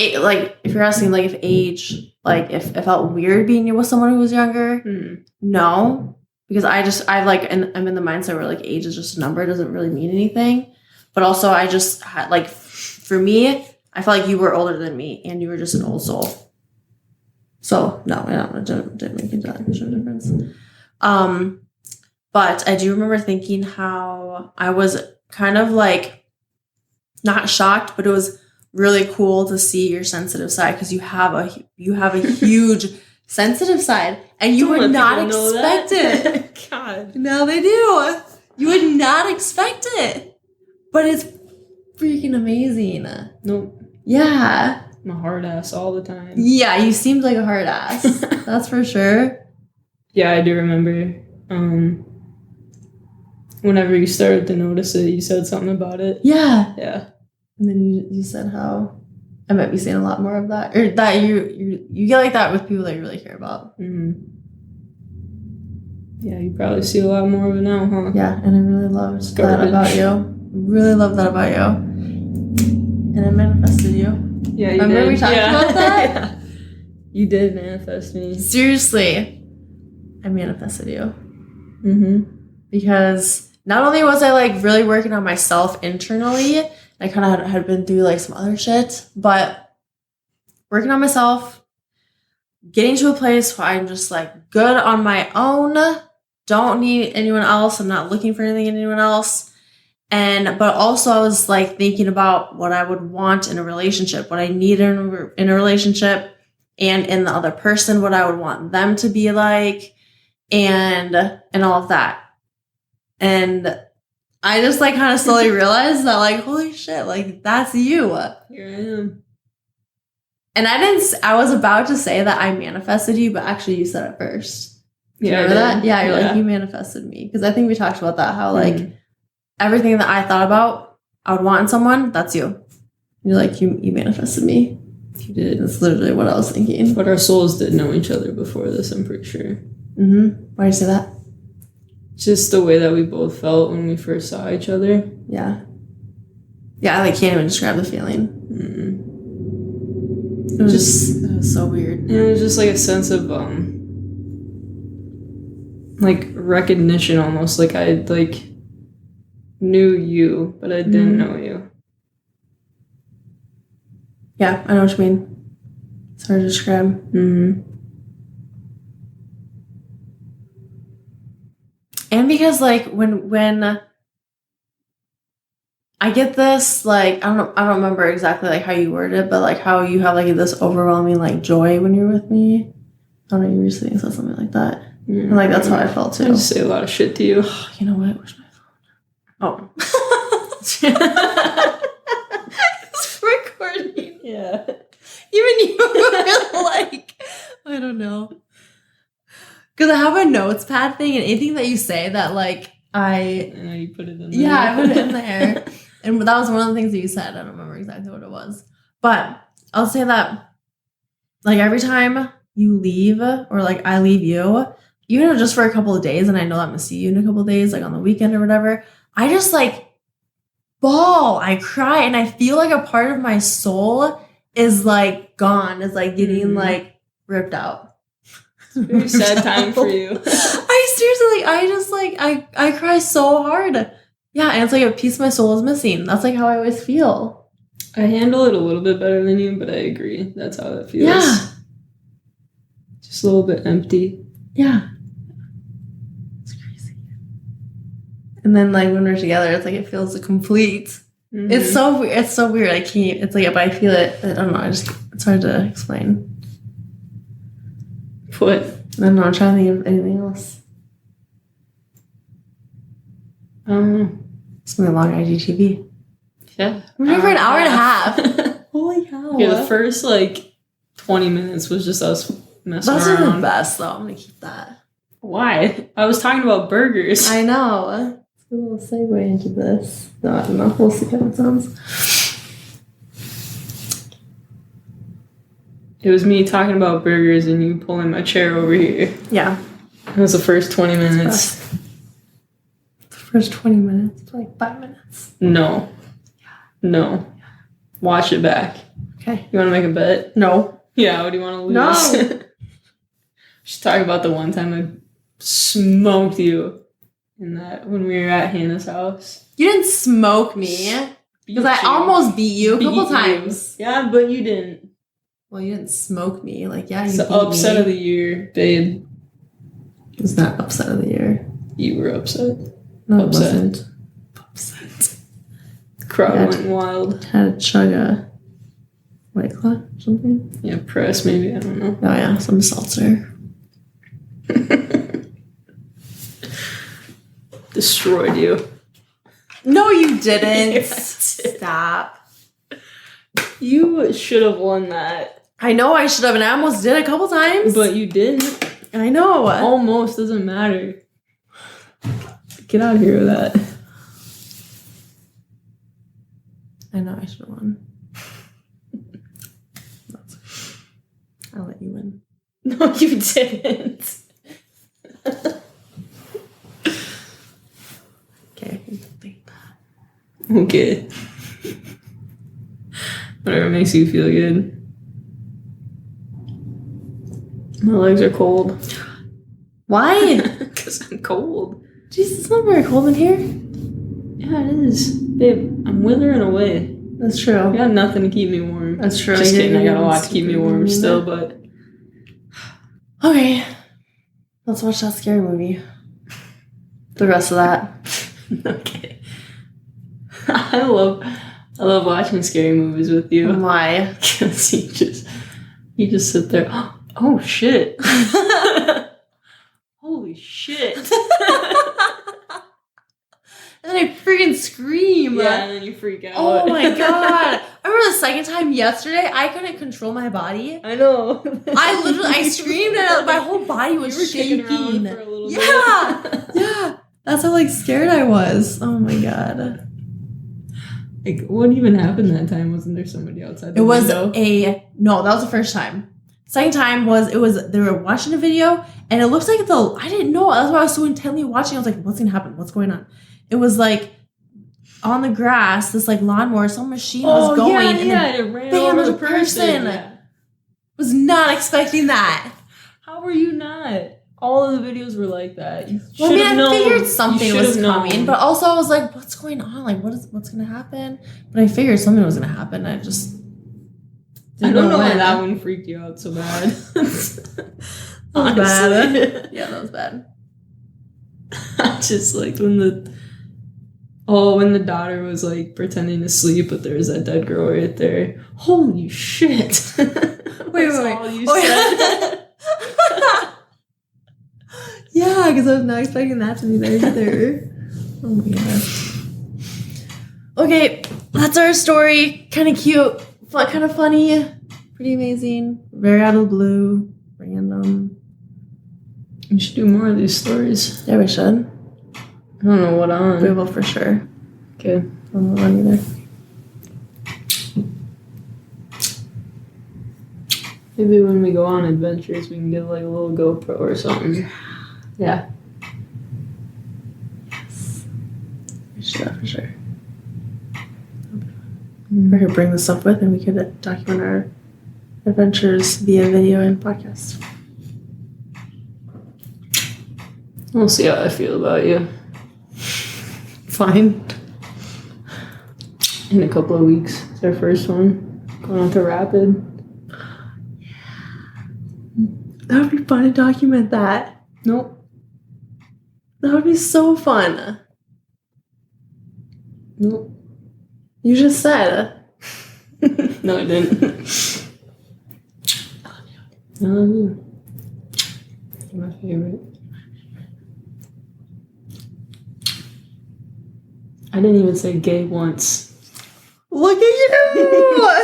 if you're asking like if age, like if it felt weird being with someone who was younger, no. Because I'm in the mindset where like age is just a number, it doesn't really mean anything. But also I just had like, for me, I felt like you were older than me and you were just an old soul. So no, it didn't make that much of a difference. But I do remember thinking how I was kind of like not shocked, but it was really cool to see your sensitive side, because you have a huge sensitive side, and you would not expect it. God, now they do. You would not expect it, but it's freaking amazing. Nope. Yeah. I'm a hard ass all the time. Yeah, you seemed like a hard ass. That's for sure. Yeah, I do remember. Whenever you started to notice it, you said something about it. Yeah. Yeah. And then you said how I might be seeing a lot more of that, or that you get like that with people that you really care about. Yeah, you probably see a lot more of it now, huh? Yeah, and I really loved that about you. Really love that about you. And I manifested you. Yeah, you Remember did. we talked about that? Yeah. You did manifest me. Seriously. I manifested you. Because not only was I like really working on myself internally, I kind of had been through like some other shit, but working on myself, getting to a place where I'm just like good on my own, don't need anyone else, I'm not looking for anything in anyone else. But also I was like thinking about what I would want in a relationship, what I need in a relationship, and in the other person, what I would want them to be like, and all of that. And I just like kind of slowly realized that like, holy shit, like that's you. Here I am. And I was about to say that I manifested you, but actually you said it first. Do you remember that? Yeah, you're like, you manifested me. Because I think we talked about that, how like everything that I thought about, I would want in someone, that's you. You're like, you manifested me. You did. That's literally what I was thinking. But our souls did know each other before this, I'm pretty sure. Why do you say that? Just the way that we both felt when we first saw each other. Yeah. Yeah, I like can't even describe the feeling. It was so weird. And it was just like a sense of like recognition almost. Like I like knew you, but I didn't know you. Yeah, I know what you mean. It's hard to describe. And because like when I get this, like I don't remember exactly like how you worded it, but like how you have like this overwhelming like joy when you're with me. I don't know, you recently said something like that. And like that's how I felt too. I just say a lot of shit to you. You know what? Where's my phone? Oh. It's recording. Yeah. Even you were like, I don't know. Because I have a notes pad thing, and anything that you say that, like, I know you put it in there. Yeah, I put it in there. And that was one of the things that you said. I don't remember exactly what it was. But I'll say that, like, every time you leave, or, like, I leave you, even if just for a couple of days, and I know I'm going to see you in a couple of days, like, on the weekend or whatever, I just, like, bawl. I cry, and I feel like a part of my soul is, like, gone. Is, like, getting, like, ripped out. Very sad time for you. I seriously, I just, like, I cry so hard. Yeah, and it's like a piece of my soul is missing. That's, like, how I always feel. I handle it a little bit better than you, but I agree. That's how it feels. Yeah. Just a little bit empty. Yeah. It's crazy. And then, like, when we're together, it's like it feels complete. Mm-hmm. It's so weird. I can't, it's like, but I feel it. I don't know. It's hard to explain. What? I don't know. I'm trying to think of anything else. It's been a long IGTV. Yeah. We're here for an hour and a half. Holy cow. Yeah, the first, like, 20 minutes was just us messing around. Those are the best, though. I'm going to keep that. Why? I was talking about burgers. I know. It's a little segue into this. No, I don't know. We'll see how it sounds. It was me talking about burgers and you pulling my chair over here. Yeah. It was the first 20 minutes. The first 20 minutes? It's like 5 minutes. No. No. Watch it back. Okay. You want to make a bet? No. Yeah, what do you want to lose? No. Just talk about the one time I smoked you in that when we were at Hannah's house. You didn't smoke me. Because I almost beat you a couple times. Yeah, but you didn't. Well, you didn't smoke me. Like, yeah, you it's beat the upset me. of the year, babe. It's not upset of the year. You were upset. No, upset. It wasn't. Upset. The crowd went wild. Had to chug a White Claw or something. Yeah, press maybe. I don't know. Oh, yeah. Some seltzer. Destroyed you. No, you didn't. Yeah, I did. Stop. You should have won that. I know I should have, and I almost did a couple times. But you didn't. I know. Almost doesn't matter. Get out of here with that. I know I should have won. I'll let you win. No, you didn't. Okay. Okay. Whatever makes you feel good. My legs are cold. Why? Because I'm cold. Jesus, it's not very cold in here. Yeah, it is. Babe, I'm withering away. That's true. I got nothing to keep me warm. That's true. Just kidding, I got a lot to keep me warm still, but... Okay. Let's watch that scary movie. The rest of that. Okay. I love watching scary movies with you. Why? Because you just sit there. Oh shit! Holy shit! And then I freaking scream. Yeah, and then you freak out. Oh my god! I remember the second time yesterday. I couldn't control my body. I know. I screamed and my whole body was shaking. For a little bit. Yeah. That's how like scared I was. Oh my god. Like, what even happened that time? Wasn't there somebody outside the window? No, that was the first time. Second time was they were watching a video and it looks like I didn't know. That's why I was so intently watching. I was like, what's gonna happen? What's going on? It was like on the grass, this like lawnmower, some machine was going and then it ran bam, over there's a the person. Yeah. Was not expecting that. How were you not? All of the videos were like that. Well, I mean, I figured something was known. coming, but also I was like, what's going on? Like, what's going to happen? But I figured something was going to happen. I just I don't know why that one freaked you out so bad. That was bad. Yeah, that was bad. I just like when the daughter was like pretending to sleep, but there was that dead girl right there. Holy shit! wait. All you said. Yeah, because I was not expecting that to be there either. Oh my gosh. Okay, that's our story. Kind of cute, kind of funny, pretty amazing. Very out of the blue, random. You should do more of these stories. Yeah, we should. I don't know what on. We will for sure. Okay. I don't know what either. Maybe when we go on adventures, we can get like a little GoPro or something. Yeah. Yes. We should for sure. We could bring this up with, and we could document our adventures via video and podcast. We'll see how I feel about you. Fine. In a couple of weeks. It's our first one. Going on to Rapid. That would be fun to document that. Nope. That would be so fun. Nope. You just said. No, I didn't. I love you. You're my favorite. I didn't even say gay once. Look at you!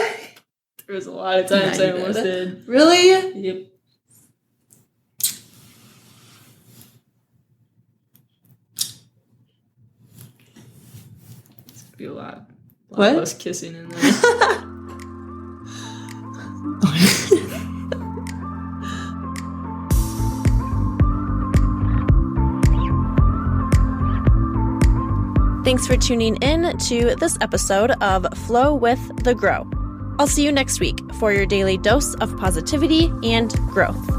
There was a lot of times I almost did. Really? Yep. It's gonna be a lot What? less kissing in there. Thanks for tuning in to this episode of Flow with the Grow. I'll see you next week for your daily dose of positivity and growth.